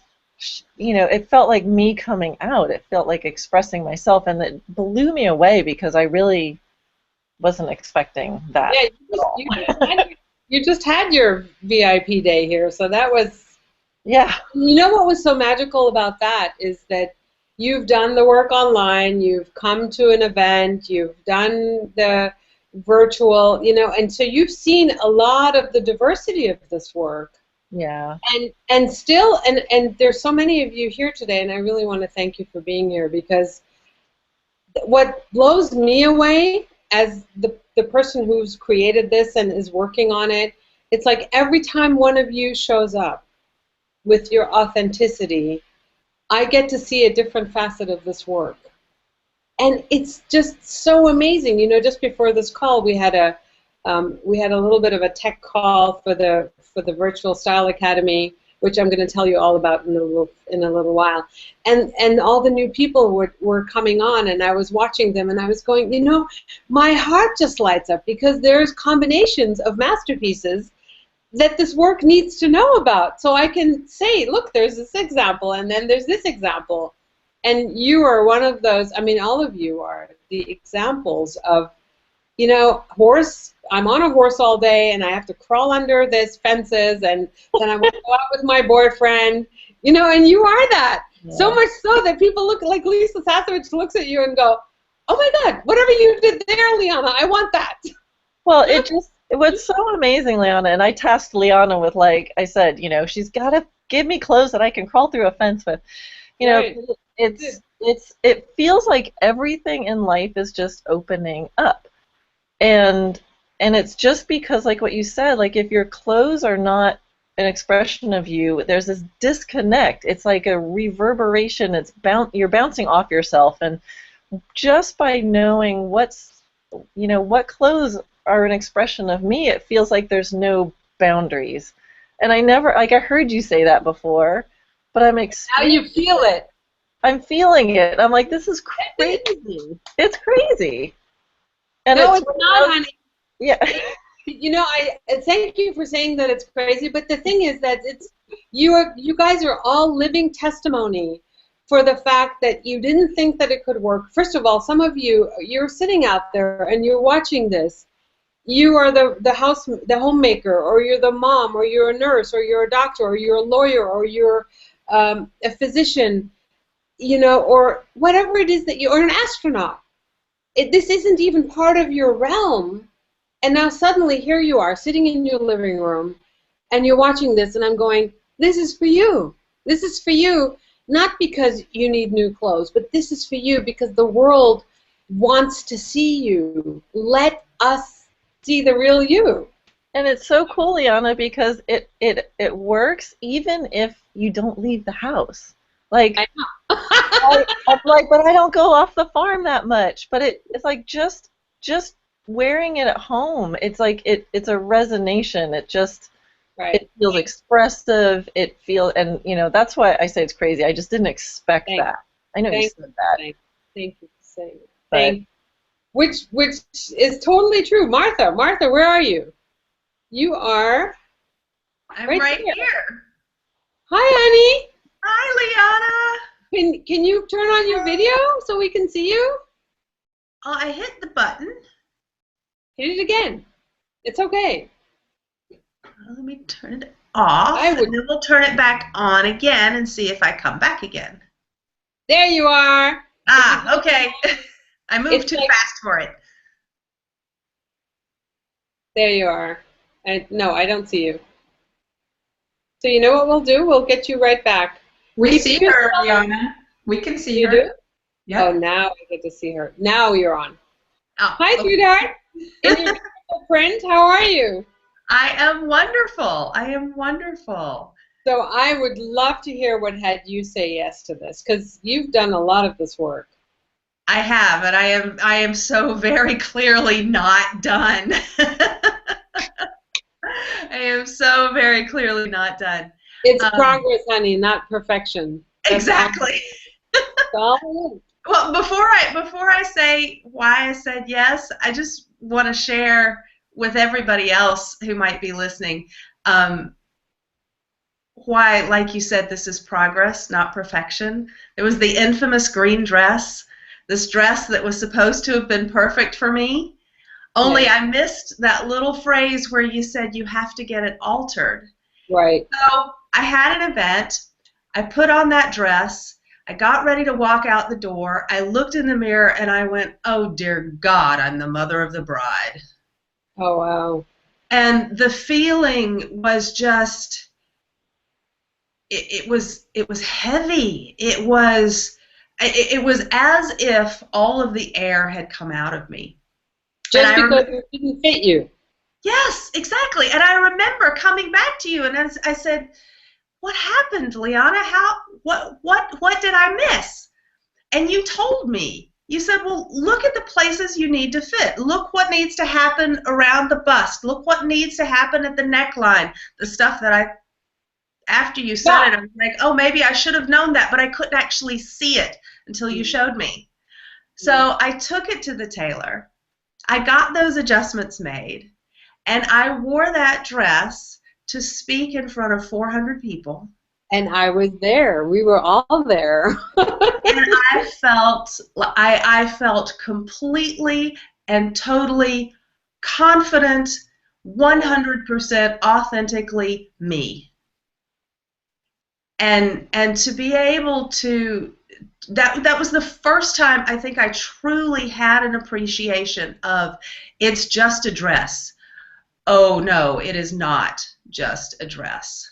it felt like me coming out. It felt like expressing myself, and it blew me away because I really wasn't expecting that. Yeah, you just had your VIP day here, so that was... Yeah. You know what was so magical about that is that you've done the work online, you've come to an event, you've done the virtual, and so you've seen a lot of the diversity of this work. Yeah. And still, and there's so many of you here today, and I really want to thank you for being here, because what blows me away as the person who's created this and is working on it, it's like every time one of you shows up with your authenticity, I get to see a different facet of this work. And it's just so amazing. Just before this call, we had a little bit of a tech call for the Virtual Style Academy, which I'm going to tell you all about in a little while. And all the new people were coming on, and I was watching them, and I was going, my heart just lights up, because there's combinations of masterpieces that this work needs to know about. So I can say, look, there's this example, and then there's this example. And you are one of those, all of you are the examples of, horse, I'm on a horse all day, and I have to crawl under this fences, and then I want to go out with my boyfriend, and you are that. Yeah. So much so that people look, like Lisa Sasevich looks at you and go, oh my God, whatever you did there, Liana, I want that. Well, it was so amazing, Liana, and I tasked Liana with, like I said, she's got to give me clothes that I can crawl through a fence with. Right. It feels like everything in life is just opening up. And it's just because, like what you said, like if your clothes are not an expression of you, there's this disconnect. It's like a reverberation. You're bouncing off yourself, and just by knowing what clothes are an expression of me, it feels like there's no boundaries. And I heard you say that before, but now you feel it. I'm feeling it. I'm like, this is crazy. It's crazy. And no, it's not, honey. Yeah. I thank you for saying that it's crazy, but the thing is that you guys are all living testimony for the fact that you didn't think that it could work. First of all, some of you're sitting out there and you're watching this. You are the homemaker, or you're the mom, or you're a nurse, or you're a doctor, or you're a lawyer, or you're a physician, or whatever it is or an astronaut. This isn't even part of your realm, and now suddenly here you are sitting in your living room, and you're watching this, and I'm going, this is for you. This is for you, not because you need new clothes, but this is for you because the world wants to see you. Let us see the real you. And it's so cool, Liana, because it works even if you don't leave the house. Like, I know. I'm like, but I don't go off the farm that much. But it's like just wearing it at home. It's like it's a resonation. It just It feels expressive. It feels, and that's why I say it's crazy. I just didn't expect that. I know you said that. Thank you for saying it. Which is totally true. Martha, where are you? You are. I'm right here. Hi, honey. Hi, Liana. Can you turn on your video so we can see you? Oh, I hit the button. Hit it again. It's okay. Let me turn it off, and then we'll turn it back on again and see if I come back again. There you are. Ah, okay. I moved It's too like- fast for it. There you are. No, I don't see you. So you know what we'll do? We'll get you right back. We Keep see yourself- her, Liana. We can see You her. do? Yeah. Oh, now I get to see her. Now you're on. Oh, Hi, okay. sweetheart. And your beautiful friend, how are you? I am wonderful. I am wonderful. So I would love to hear what had you say yes to this, because you've done a lot of this work. I have, and I am so very clearly not done. I am so very clearly not done. It's progress, honey, not perfection. Exactly. That's all it is. Well, before I say why I said yes, I just want to share with everybody else who might be listening why, like you said, this is progress, not perfection. There was the infamous green dress, this dress that was supposed to have been perfect for me, only Yeah. I missed that little phrase where you said you have to get it altered. Right. So I had an event. I put on that dress. I got ready to walk out the door. I looked in the mirror and I went, oh, dear God, I'm the mother of the bride. Oh, wow. And the feeling was just, it was heavy. It was as if all of the air had come out of me. Just because it didn't fit you. Yes, exactly. And I remember coming back to you and I said, what happened, Liana? What did I miss? And you told me. You said, well, look at the places you need to fit. Look what needs to happen around the bust. Look what needs to happen at the neckline. The stuff that after you said it, I was like, oh, maybe I should have known that, but I couldn't actually see it until you showed me. So I took it to the tailor. I got those adjustments made, and I wore that dress to speak in front of 400 people. And I was there. We were all there. And I felt completely and totally confident, 100% authentically me. And to be able to, that was the first time I think I truly had an appreciation of, it's just a dress. Oh no, it is not just a dress.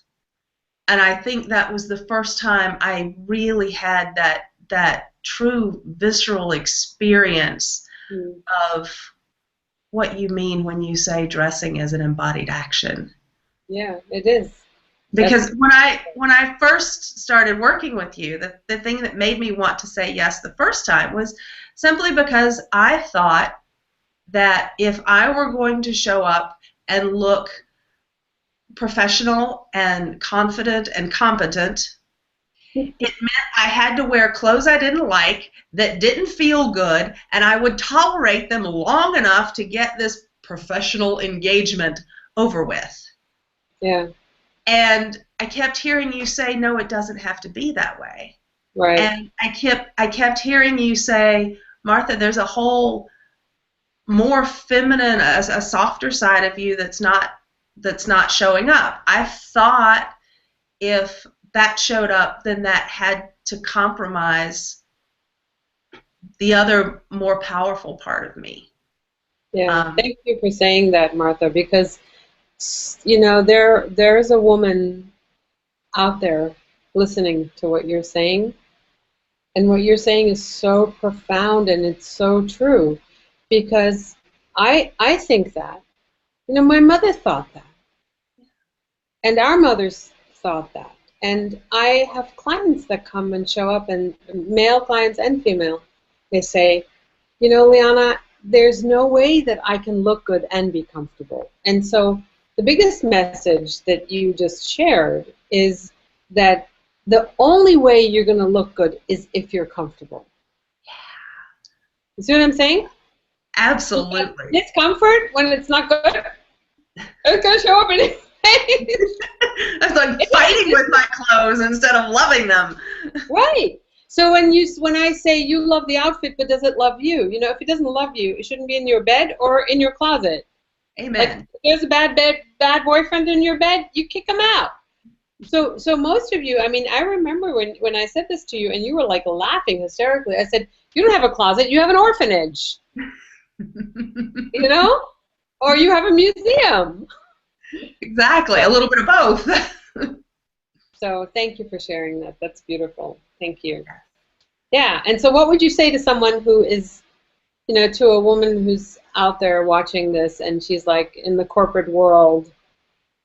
And I think that was the first time I really had that true visceral experience of what you mean when you say dressing is an embodied action. Yeah, it is. Because when I first started working with you, the thing that made me want to say yes the first time was simply because I thought that if I were going to show up and look professional and confident and competent, it meant I had to wear clothes I didn't like, that didn't feel good, and I would tolerate them long enough to get this professional engagement over with. Yeah. And I kept hearing you say, no, it doesn't have to be that way. Right. And I kept hearing you say, Martha, there's a whole more feminine, a softer side of you that's not showing up. I thought if that showed up, then that had to compromise the other more powerful part of me. Yeah. Thank you for saying that, Martha, because you know there's a woman out there listening to what you're saying, and what you're saying is so profound and it's so true, because I think that, you know, my mother thought that, and our mothers thought that, and I have clients that come and show up, and male clients and female, they say, you know, Liana, there's no way that I can look good and be comfortable. And so the biggest message that you just shared is that the only way you're going to look good is if you're comfortable. Yeah. You see what I'm saying? Absolutely. Discomfort when it's not good, it's going to show up in your face. It's like fighting with my clothes instead of loving them. Right. So when I say you love the outfit, but does it love you? You know, if it doesn't love you, it shouldn't be in your bed or in your closet. Amen. Like, if there's a bad boyfriend in your bed, you kick him out. So most of you, I mean, I remember when I said this to you, and you were like laughing hysterically. I said, "You don't have a closet, you have an orphanage, you know, or you have a museum." Exactly, a little bit of both. So thank you for sharing that. That's beautiful. Thank you. Yeah. And so, what would you say to someone who is, you know, to a woman who's out there watching this, and she's like in the corporate world,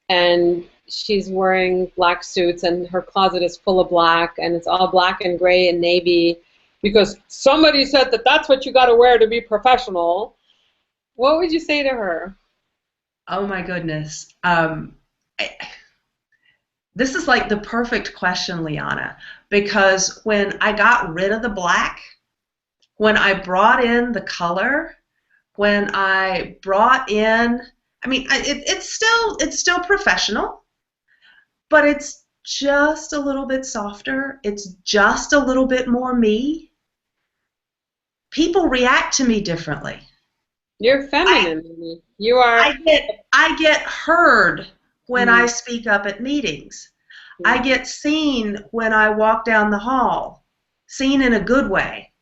and she's wearing black suits, and her closet is full of black, and it's all black and gray and navy because somebody said that that's what you got to wear to be professional. What would you say to her? Oh my goodness. This is like the perfect question, Liana, because when I got rid of the black, when I brought in the color, when I brought in, I mean, it's still professional, but it's just a little bit softer. It's just a little bit more me. People react to me differently. You're feminine. You are. I get heard when I speak up at meetings. I get seen when I walk down the hall, seen in a good way.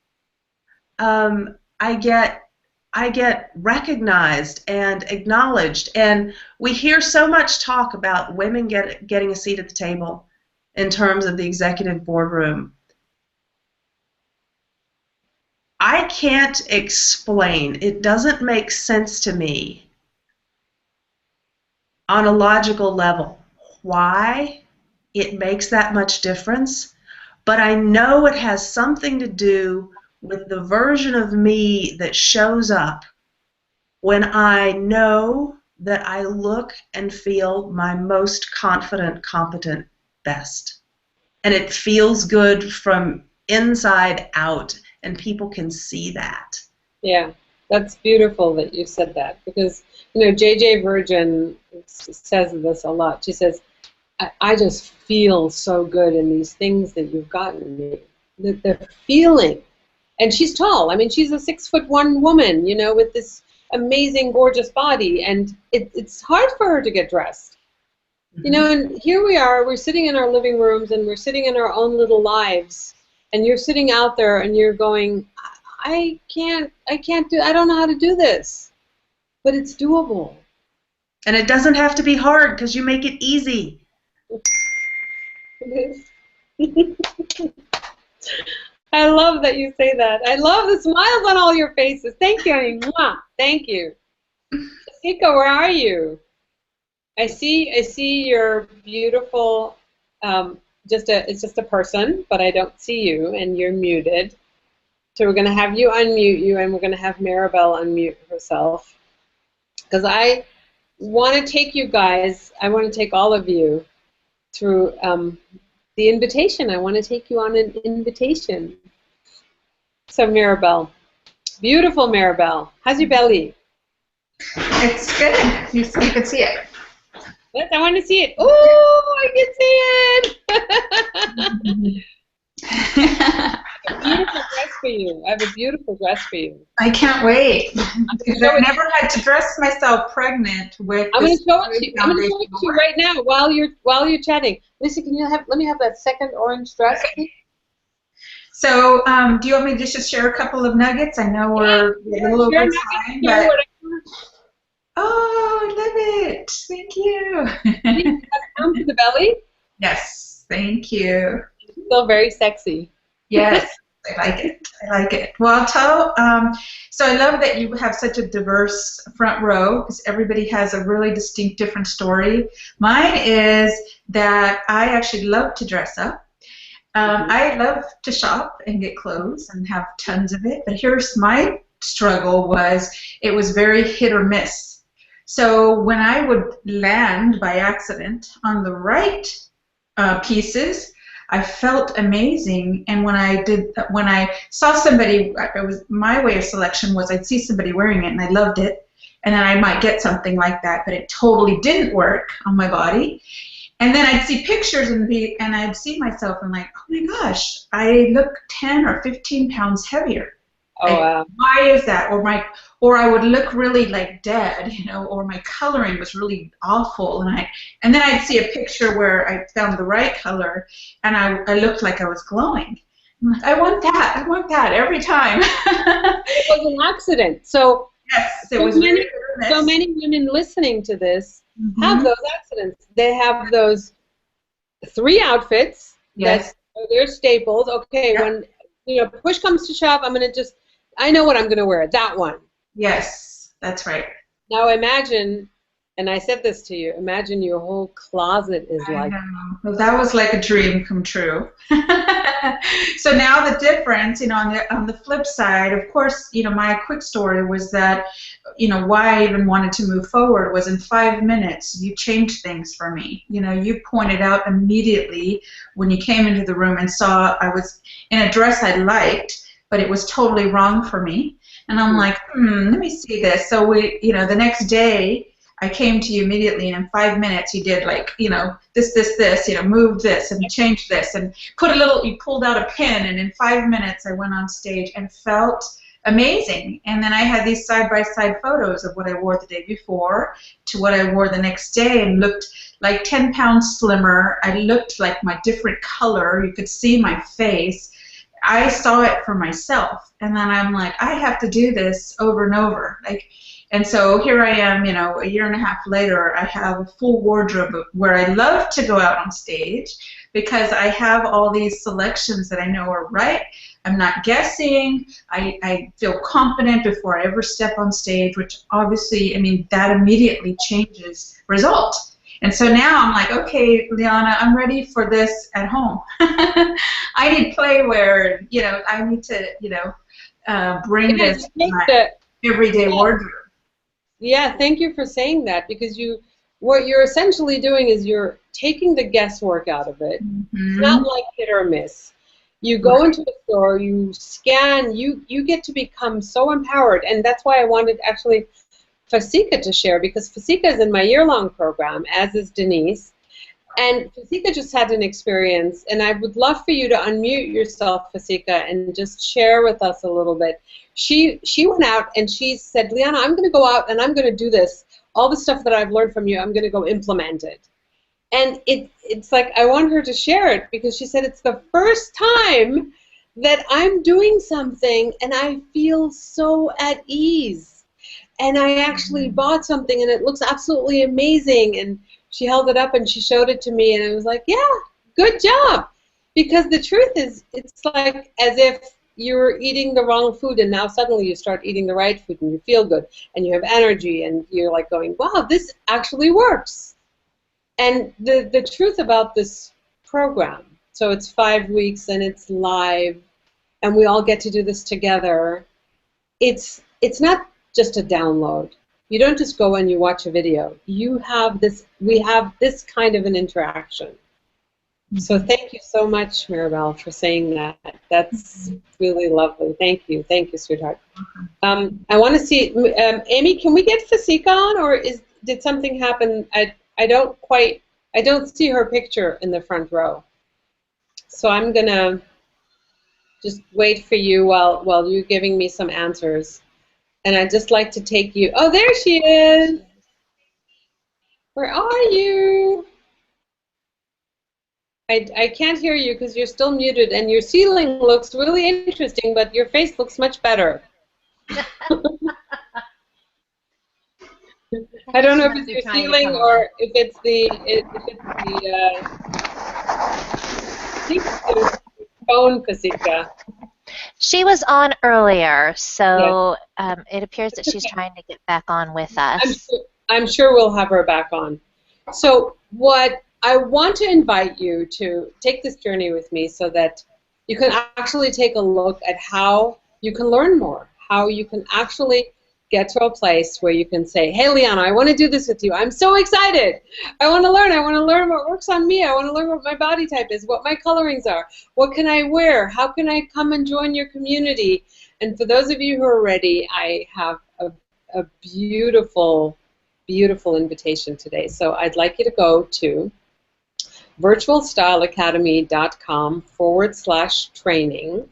I get recognized and acknowledged, and we hear so much talk about women getting a seat at the table in terms of the executive boardroom. I can't explain. It doesn't make sense to me on a logical level why it makes that much difference, but I know it has something to do with the version of me that shows up when I know that I look and feel my most confident, competent best. And it feels good from inside out, and people can see that. Yeah, that's beautiful that you said that, because, you know, J.J. Virgin says this a lot. She says, I just feel so good in these things that you've gotten me. The feeling. And she's tall. I mean, she's a 6'1" woman, you know, with this amazing, gorgeous body. And it's hard for her to get dressed. You know, and here we are, we're sitting in our living rooms and we're sitting in our own little lives. And you're sitting out there and you're going, I don't know how to do this. But it's doable. And it doesn't have to be hard because you make it easy. It is. I love that you say that. I love the smiles on all your faces. Thank you, honey. Mwah. Thank you. Ika, where are you? I see your beautiful. It's just a person, but I don't see you, and you're muted. So we're going to have you unmute you, and we're going to have Maribel unmute herself, because I want to take you guys. I want to take all of you through the invitation. I want to take you on an invitation. So Maribel, beautiful Maribel, how's your belly? It's good. You can see it. Yes, I want to see it. Oh, I can see it. A beautiful dress for you. I have a beautiful dress for you. I can't wait. Because I've never had to dress myself pregnant with. I'm going to show it to you. I'm going to show it to you right now while you're chatting. Lisa, let me have that second orange dress? Okay. So, do you want me to just share a couple of nuggets? I know we're a little over time, but. Oh, I love it. Thank you. Down to the belly? Yes, thank you. It's still very sexy. Yes, I like it. I like it. Well, so I love that you have such a diverse front row, because everybody has a really distinct, different story. Mine is that I actually love to dress up. I love to shop and get clothes and have tons of it. But here's my struggle it was very hit or miss. So when I would land by accident on the right pieces, I felt amazing. And when I saw somebody, my way of selection was I'd see somebody wearing it and I loved it, and then I might get something like that, but it totally didn't work on my body. And then I'd see pictures and I'd see myself and like, oh my gosh, I look 10 or 15 pounds heavier. Oh, wow. Why is that? Or I would look really like dead, or my coloring was really awful, and then I'd see a picture where I found the right color, and I looked like I was glowing. I'm like, I want that every time. It was an accident. So yes, it was really so many women listening to this have those accidents. They have those 3 outfits. Yes. They're staples. Okay, when push comes to shove, I know what I'm going to wear. That one. Yes, that's right. Now imagine, and I said this to you, imagine your whole closet is like. I know. Well, that was like a dream come true. So now the difference, on the flip side, of course, my quick story was that, why I even wanted to move forward was in 5 minutes, you changed things for me. You pointed out immediately when you came into the room and saw I was in a dress I liked, but it was totally wrong for me. And I'm like, let me see this. So the next day, I came to you immediately, and in 5 minutes you did this, moved this and changed this and you pulled out a pin, and in 5 minutes I went on stage and felt amazing. And then I had these side-by-side photos of what I wore the day before to what I wore the next day, and looked like 10 pounds slimmer. I looked like my different color. You could see my face. I saw it for myself, and then I'm like, I have to do this over and over. And so here I am, a year and a half later, I have a full wardrobe where I love to go out on stage because I have all these selections that I know are right. I'm not guessing. I feel confident before I ever step on stage, which obviously, that immediately changes result. And so now I'm like, okay, Liana, I'm ready for this at home. I need playwear. I need to, bring this to my everyday wardrobe. Yeah, thank you for saying that, because what you're essentially doing is you're taking the guesswork out of it. It's not like hit or miss. You go into a store, you scan, you get to become so empowered, and that's why I wanted actually Fasika to share, because Fasika is in my year-long program, as is Denise. And Fasika just had an experience, and I would love for you to unmute yourself, Fasika, and just share with us a little bit. She went out and she said, Liana, I'm going to go out and I'm going to do this. All the stuff that I've learned from you, I'm going to go implement it. And it's like I want her to share it, because she said it's the first time that I'm doing something and I feel so at ease. And I actually bought something and it looks absolutely amazing. And she held it up and she showed it to me, and I was like, yeah, good job. Because the truth is, it's like as if you're eating the wrong food and now suddenly you start eating the right food and you feel good and you have energy and you're like going, wow, this actually works. And the truth about this program, so it's 5 weeks and it's live and we all get to do this together, it's not just a download. You don't just go and you watch a video. We have this kind of an interaction. So thank you so much, Maribel, for saying that. That's really lovely. Thank you, sweetheart. I want to see, Amy, can we get Fasika on, or did something happen? I don't see her picture in the front row. So I'm gonna just wait for you while you're giving me some answers. And I'd just like to take you. Oh, there she is. Where are you? I can't hear you because you're still muted, and your ceiling looks really interesting, but your face looks much better. I don't know if it's your ceiling or if it's the phone, Fasika. She was on earlier, so it appears that she's trying to get back on with us. I'm sure we'll have her back on. So what I want to invite you to take this journey with me so that you can actually take a look at how you can learn more, how you can actually get to a place where you can say, hey, Liana, I want to do this with you. I'm so excited. I want to learn. I want to learn what works on me. I want to learn what my body type is, what my colorings are. What can I wear? How can I come and join your community? And for those of you who are ready, I have a beautiful, beautiful invitation today. So I'd like you to go to virtualstyleacademy.com/training.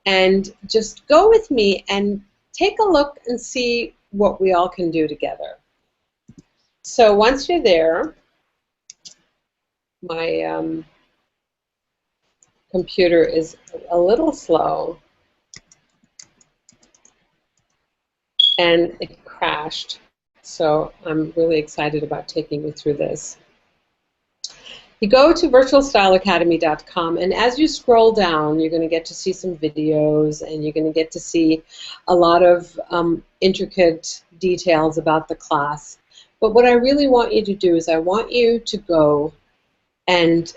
and just go with me and take a look and see what we all can do together. So once you're there, my computer is a little slow and it crashed. So I'm really excited about taking you through this. You go to virtualstyleacademy.com, and as you scroll down, you're going to get to see some videos, and you're going to get to see a lot of intricate details about the class. But what I really want you to do is I want you to go and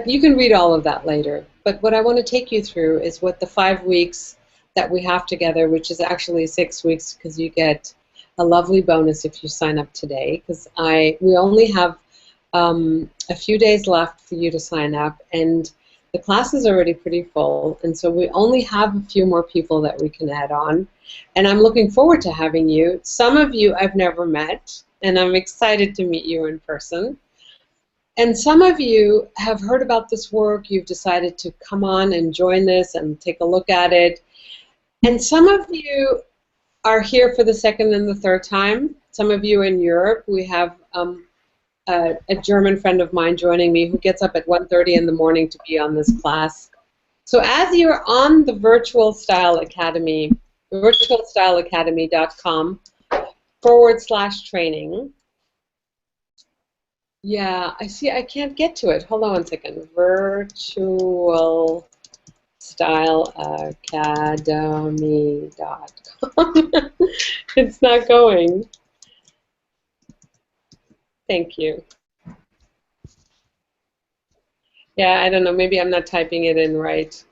you can read all of that later. But what I want to take you through is what the 5 weeks that we have together, which is actually 6 weeks, because you get a lovely bonus if you sign up today, because we only have a few days left for you to sign up, and the class is already pretty full, and so we only have a few more people that we can add on, and I'm looking forward to having you. Some of you I've never met, and I'm excited to meet you in person. And some of you have heard about this work, you've decided to come on and join this and take a look at it, and some of you are here for the second and the third time. Some of you in Europe, we have a German friend of mine joining me who gets up at 1:30 in the morning to be on this class. So as you're on the Virtual Style Academy, virtualstyleacademy.com/training. Yeah, I see. I can't get to it. Hold on one second. virtualstyleacademy.com. It's not going. Thank you. Yeah, I don't know. Maybe I'm not typing it in right.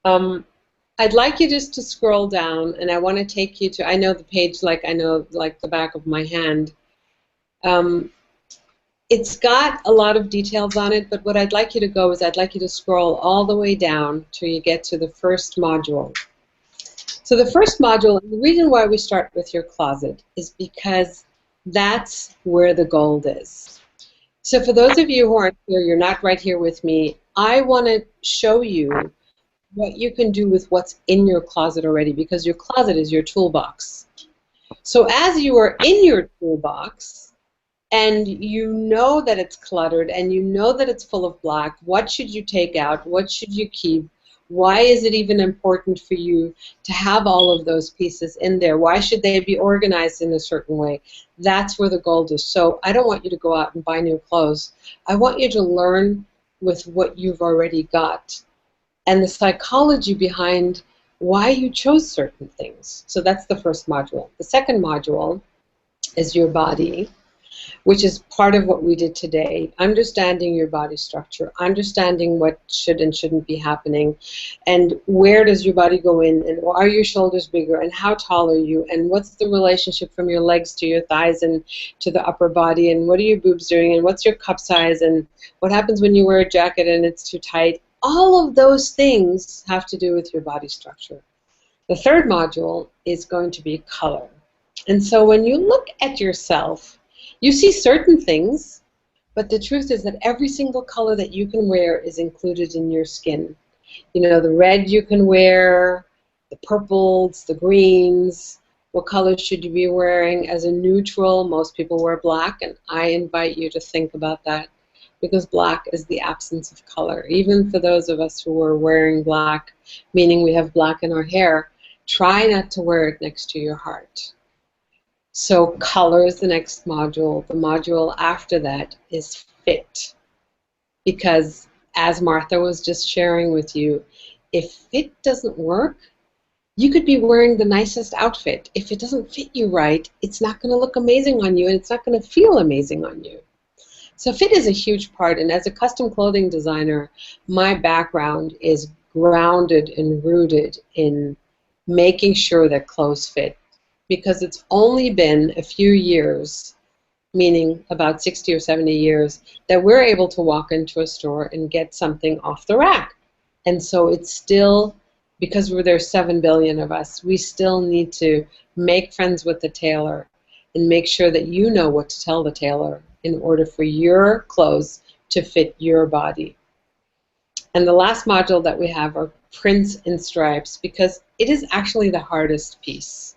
I'd like you just to scroll down, and I want to take you to, I know the page like I know like the back of my hand. It's got a lot of details on it, but what I'd like you to go is I'd like you to scroll all the way down till you get to the first module. So the first module, the reason why we start with your closet is because that's where the gold is. So for those of you who aren't here, you're not right here with me, I want to show you what you can do with what's in your closet already, because your closet is your toolbox. So as you are in your toolbox, and you know that it's cluttered, and you know that it's full of black, what should you take out? What should you keep? Why is it even important for you to have all of those pieces in there? Why should they be organized in a certain way? That's where the gold is. So I don't want you to go out and buy new clothes. I want you to learn with what you've already got and the psychology behind why you chose certain things. So that's the first module. The second module is your body, which is part of what we did today. Understanding your body structure, understanding what should and shouldn't be happening, and where does your body go in, and are your shoulders bigger, and how tall are you, and what's the relationship from your legs to your thighs and to the upper body, and what are your boobs doing, and what's your cup size, and what happens when you wear a jacket and it's too tight. All of those things have to do with your body structure. The third module is going to be color. And so when you look at yourself, you see certain things, but the truth is that every single color that you can wear is included in your skin. You know, the red you can wear, the purples, the greens. What colors should you be wearing as a neutral? Most people wear black, and I invite you to think about that, because black is the absence of color. Even for those of us who are wearing black, meaning we have black in our hair, try not to wear it next to your heart. So color is the next module. The module after that is fit. Because as Martha was just sharing with you, if fit doesn't work, you could be wearing the nicest outfit. If it doesn't fit you right, it's not going to look amazing on you, and it's not going to feel amazing on you. So fit is a huge part, and as a custom clothing designer, my background is grounded and rooted in making sure that clothes fit. Because it's only been a few years, meaning about 60 or 70 years, that we're able to walk into a store and get something off the rack. And so it's still, because there's 7 billion of us, we still need to make friends with the tailor and make sure that you know what to tell the tailor in order for your clothes to fit your body. And the last module that we have are prints and stripes, because it is actually the hardest piece.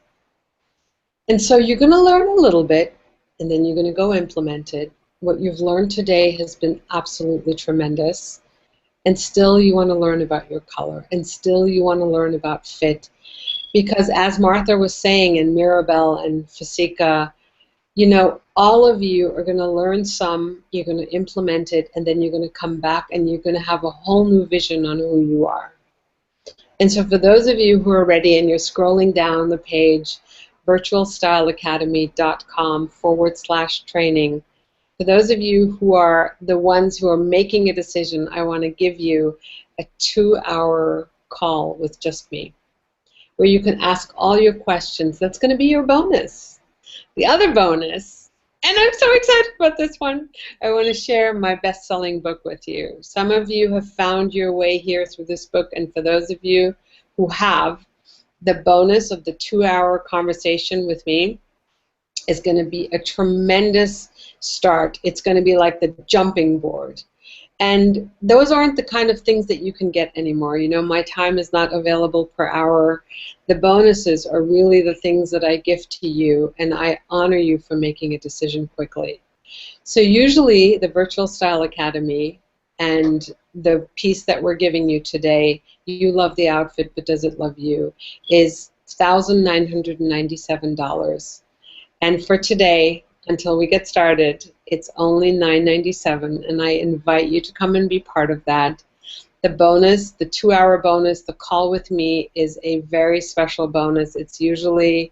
And so you're going to learn a little bit, and then you're going to go implement it. What you've learned today has been absolutely tremendous. And still you want to learn about your color, and still you want to learn about fit. Because as Martha was saying, and Mirabelle and Fasika, you know, all of you are going to learn some, you're going to implement it, and then you're going to come back and you're going to have a whole new vision on who you are. And so for those of you who are ready and you're scrolling down the page, virtualstyleacademy.com/training, for those of you who are the ones who are making a decision, I want to give you a 2-hour call with just me, where you can ask all your questions. That's going to be your bonus. The other bonus, and I'm so excited about this one, I want to share my best-selling book with you. Some of you have found your way here through this book, and for those of you who have, the bonus of the 2-hour conversation with me is going to be a tremendous start. It's going to be like the jumping board. And those aren't the kind of things that you can get anymore. You know, my time is not available per hour. The bonuses are really the things that I give to you, and I honor you for making a decision quickly. So usually the Virtual Style Academy and the piece that we're giving you today, You Love the Outfit, but Does It Love You, is $1,997. And for today, until we get started, it's only $997, and I invite you to come and be part of that. The bonus, the 2-hour bonus, the call with me, is a very special bonus. It's usually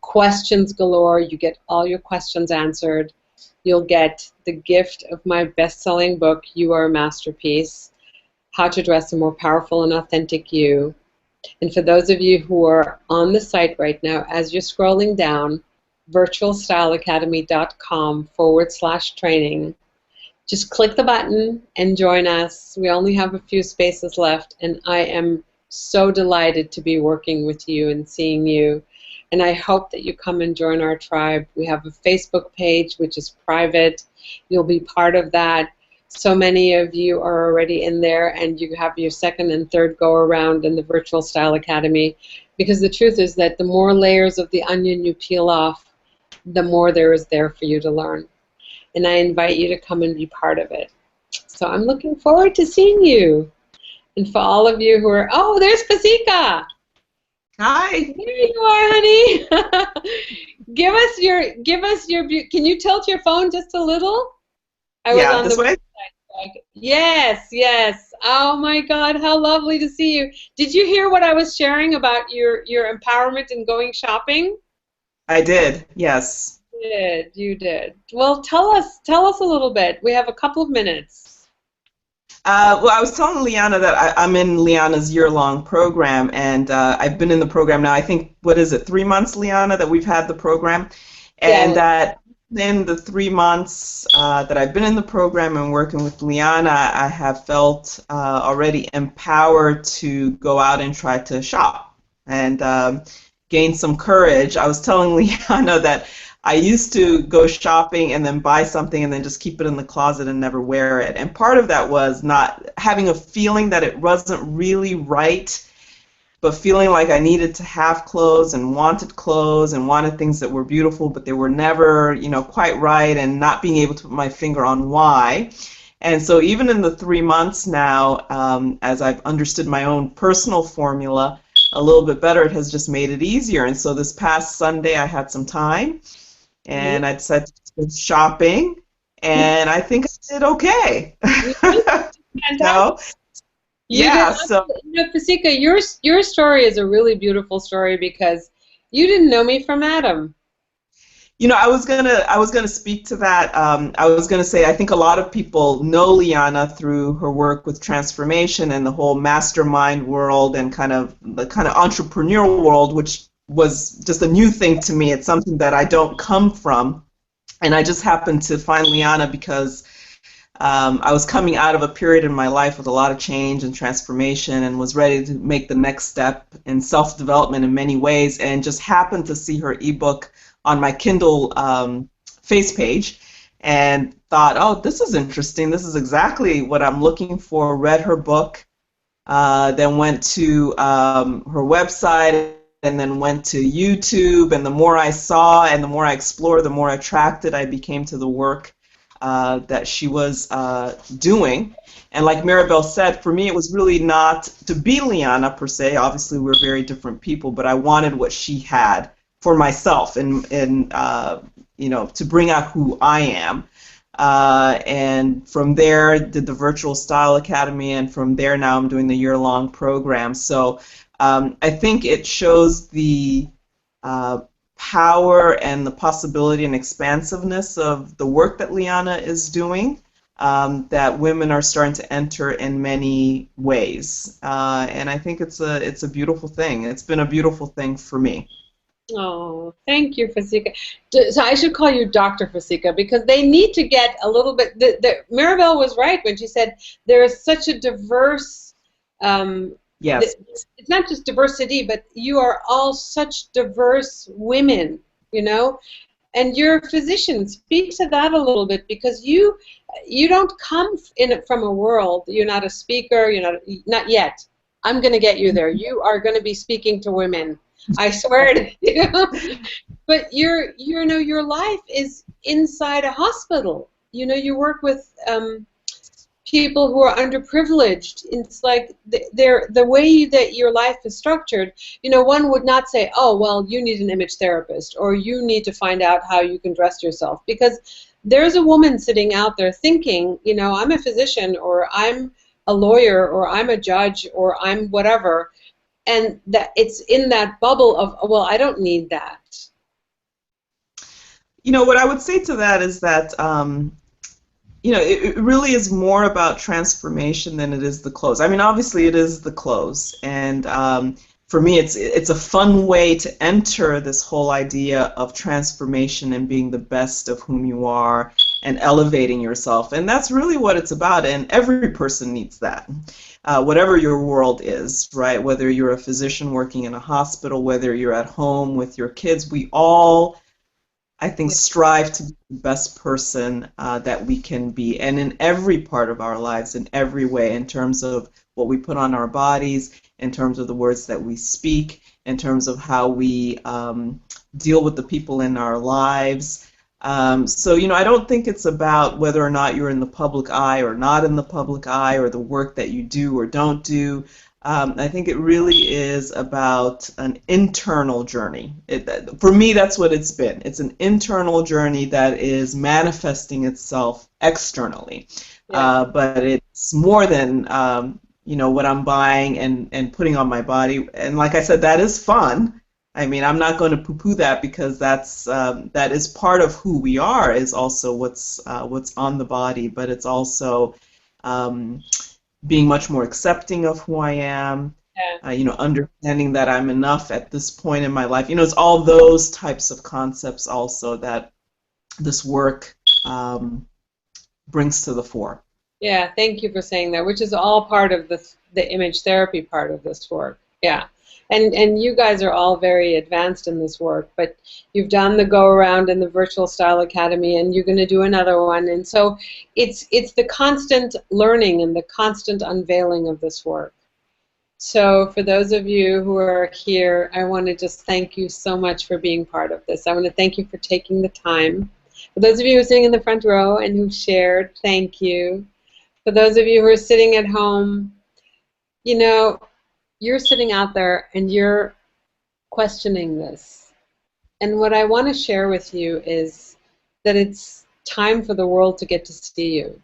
questions galore. You get all your questions answered. You'll get the gift of my best-selling book, You Are a Masterpiece, How to Dress a More Powerful and Authentic You. And for those of you who are on the site right now, as you're scrolling down, virtualstyleacademy.com/training. Just click the button and join us. We only have a few spaces left, and I am so delighted to be working with you and seeing you. And I hope that you come and join our tribe. We have a Facebook page, which is private. You'll be part of that. So many of you are already in there, and you have your second and third go-around in the Virtual Style Academy. Because the truth is that the more layers of the onion you peel off, the more there is there for you to learn. And I invite you to come and be part of it. So I'm looking forward to seeing you. And for all of you who are, oh, there's Fasika. Hi. There you are, honey. give us your, can you tilt your phone just a little? I was on this way. Yes, yes. Oh my God, how lovely to see you. Did you hear what I was sharing about your empowerment and going shopping? I did, yes. You did. Well, tell us a little bit. We have a couple of minutes. Well, I was telling Liana that I'm in Liana's year-long program, and I've been in the program now, I think, what is it, 3 months, Liana, that we've had the program? And that in the 3 months that I've been in the program and working with Liana, I have felt already empowered to go out and try to shop and gain some courage. I was telling Liana that I used to go shopping and then buy something and then just keep it in the closet and never wear it. And part of that was not having a feeling that it wasn't really right, but feeling like I needed to have clothes and wanted things that were beautiful, but they were never, you know, quite right, and not being able to put my finger on why. And so even in the 3 months now, as I've understood my own personal formula a little bit better, it has just made it easier. And so this past Sunday I had some time, and I decided to go shopping, and I think I did okay. No? Yeah, so you know, Fasika, your story is a really beautiful story because you didn't know me from Adam. You know, I was gonna speak to that. I was gonna say I think a lot of people know Liana through her work with transformation and the whole mastermind world and kind of the entrepreneurial world, which was just a new thing to me. It's something that I don't come from, and I just happened to find Liana because I was coming out of a period in my life with a lot of change and transformation, and was ready to make the next step in self-development in many ways, and just happened to see her ebook on my Kindle face page, and thought, oh, this is interesting. This is exactly what I'm looking for. Read her book, then went to her website, and then went to YouTube. And the more I saw and the more I explored, the more attracted I became to the work that she was doing. And like Maribel said, for me it was really not to be Liana per se. Obviously we're very different people, but I wanted what she had for myself, and you know, to bring out who I am. And from there did the Virtual Style Academy, and from there now I'm doing the year-long program. So I think it shows the power and the possibility and expansiveness of the work that Liana is doing, that women are starting to enter in many ways. And I think it's a beautiful thing. It's been a beautiful thing for me. Oh, thank you, Fasika. So I should call you Dr. Fasika, because they need to get a little bit. Maribel was right when she said there is such a diverse. Yes. It's not just diversity, but you are all such diverse women, you know. And you're a physician. Speak to that a little bit, because you don't come in it from a world. You're not a speaker. You're not yet. I'm going to get you there. You are going to be speaking to women. I swear to you. But you know, your life is inside a hospital. You know, you work with people who are underprivileged. It's like the way that your life is structured. You know, one would not say, oh, well, you need an image therapist, or you need to find out how you can dress yourself, because there's a woman sitting out there thinking, you know, I'm a physician, or I'm a lawyer, or I'm a judge, or I'm whatever. And that it's in that bubble of, well, I don't need that. You know, what I would say to that is that, you know, it really is more about transformation than it is the clothes. I mean, obviously it is the clothes. And for me, it's a fun way to enter this whole idea of transformation and being the best of whom you are and elevating yourself. And that's really what it's about. And every person needs that. Whatever your world is, right? Whether you're a physician working in a hospital, whether you're at home with your kids, we all, I think, strive to be the best person that we can be. And in every part of our lives, in every way, in terms of what we put on our bodies, in terms of the words that we speak, in terms of how we deal with the people in our lives. So, you know, I don't think it's about whether or not you're in the public eye or not in the public eye, or the work that you do or don't do. I think it really is about an internal journey. For me, that's what it's been. It's an internal journey that is manifesting itself externally. Yeah. But it's more than, you know, what I'm buying and putting on my body. And like I said, that is fun. I mean, I'm not going to poo-poo that, because that's that is part of who we are, is also what's on the body, but it's also being much more accepting of who I am, yeah. You know, understanding that I'm enough at this point in my life. You know, it's all those types of concepts also that this work brings to the fore. Yeah, thank you for saying that, which is all part of the image therapy part of this work. Yeah. And you guys are all very advanced in this work, but you've done the go-around in the Virtual Style Academy, and you're going to do another one. And so it's the constant learning and the constant unveiling of this work. So for those of you who are here, I want to just thank you so much for being part of this. I want to thank you for taking the time. For those of you who are sitting in the front row and who've shared, thank you. For those of you who are sitting at home, you know, you're sitting out there and you're questioning this. And what I want to share with you is that it's time for the world to get to see you.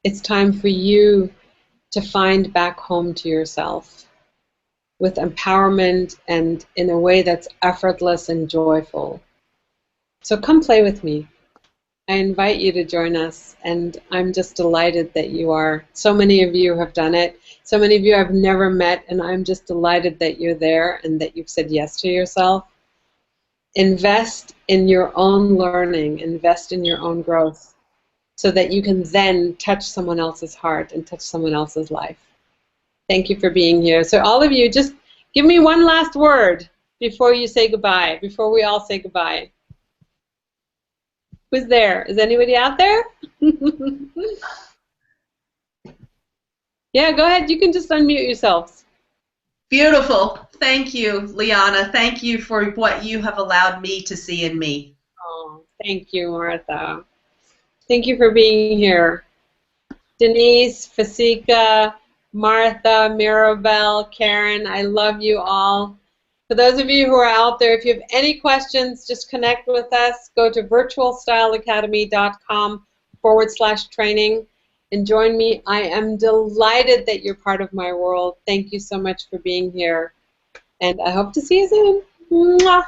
It's time for you to find back home to yourself with empowerment and in a way that's effortless and joyful. So come play with me. I invite you to join us, and I'm just delighted that you are. So many of you have done it. So many of you I've never met, and I'm just delighted that you're there and that you've said yes to yourself. Invest in your own learning, invest in your own growth, so that you can then touch someone else's heart and touch someone else's life. Thank you for being here. So all of you, just give me one last word before you say goodbye, before we all say goodbye. Who's there? Is anybody out there? Yeah, go ahead. You can just unmute yourselves. Beautiful. Thank you, Liana. Thank you for what you have allowed me to see in me. Oh, thank you, Martha. Thank you for being here. Denise, Fasika, Martha, Mirabelle, Karen, I love you all. For those of you who are out there, if you have any questions, just connect with us. Go to virtualstyleacademy.com/training and join me. I am delighted that you're part of my world. Thank you so much for being here. And I hope to see you soon. Mwah.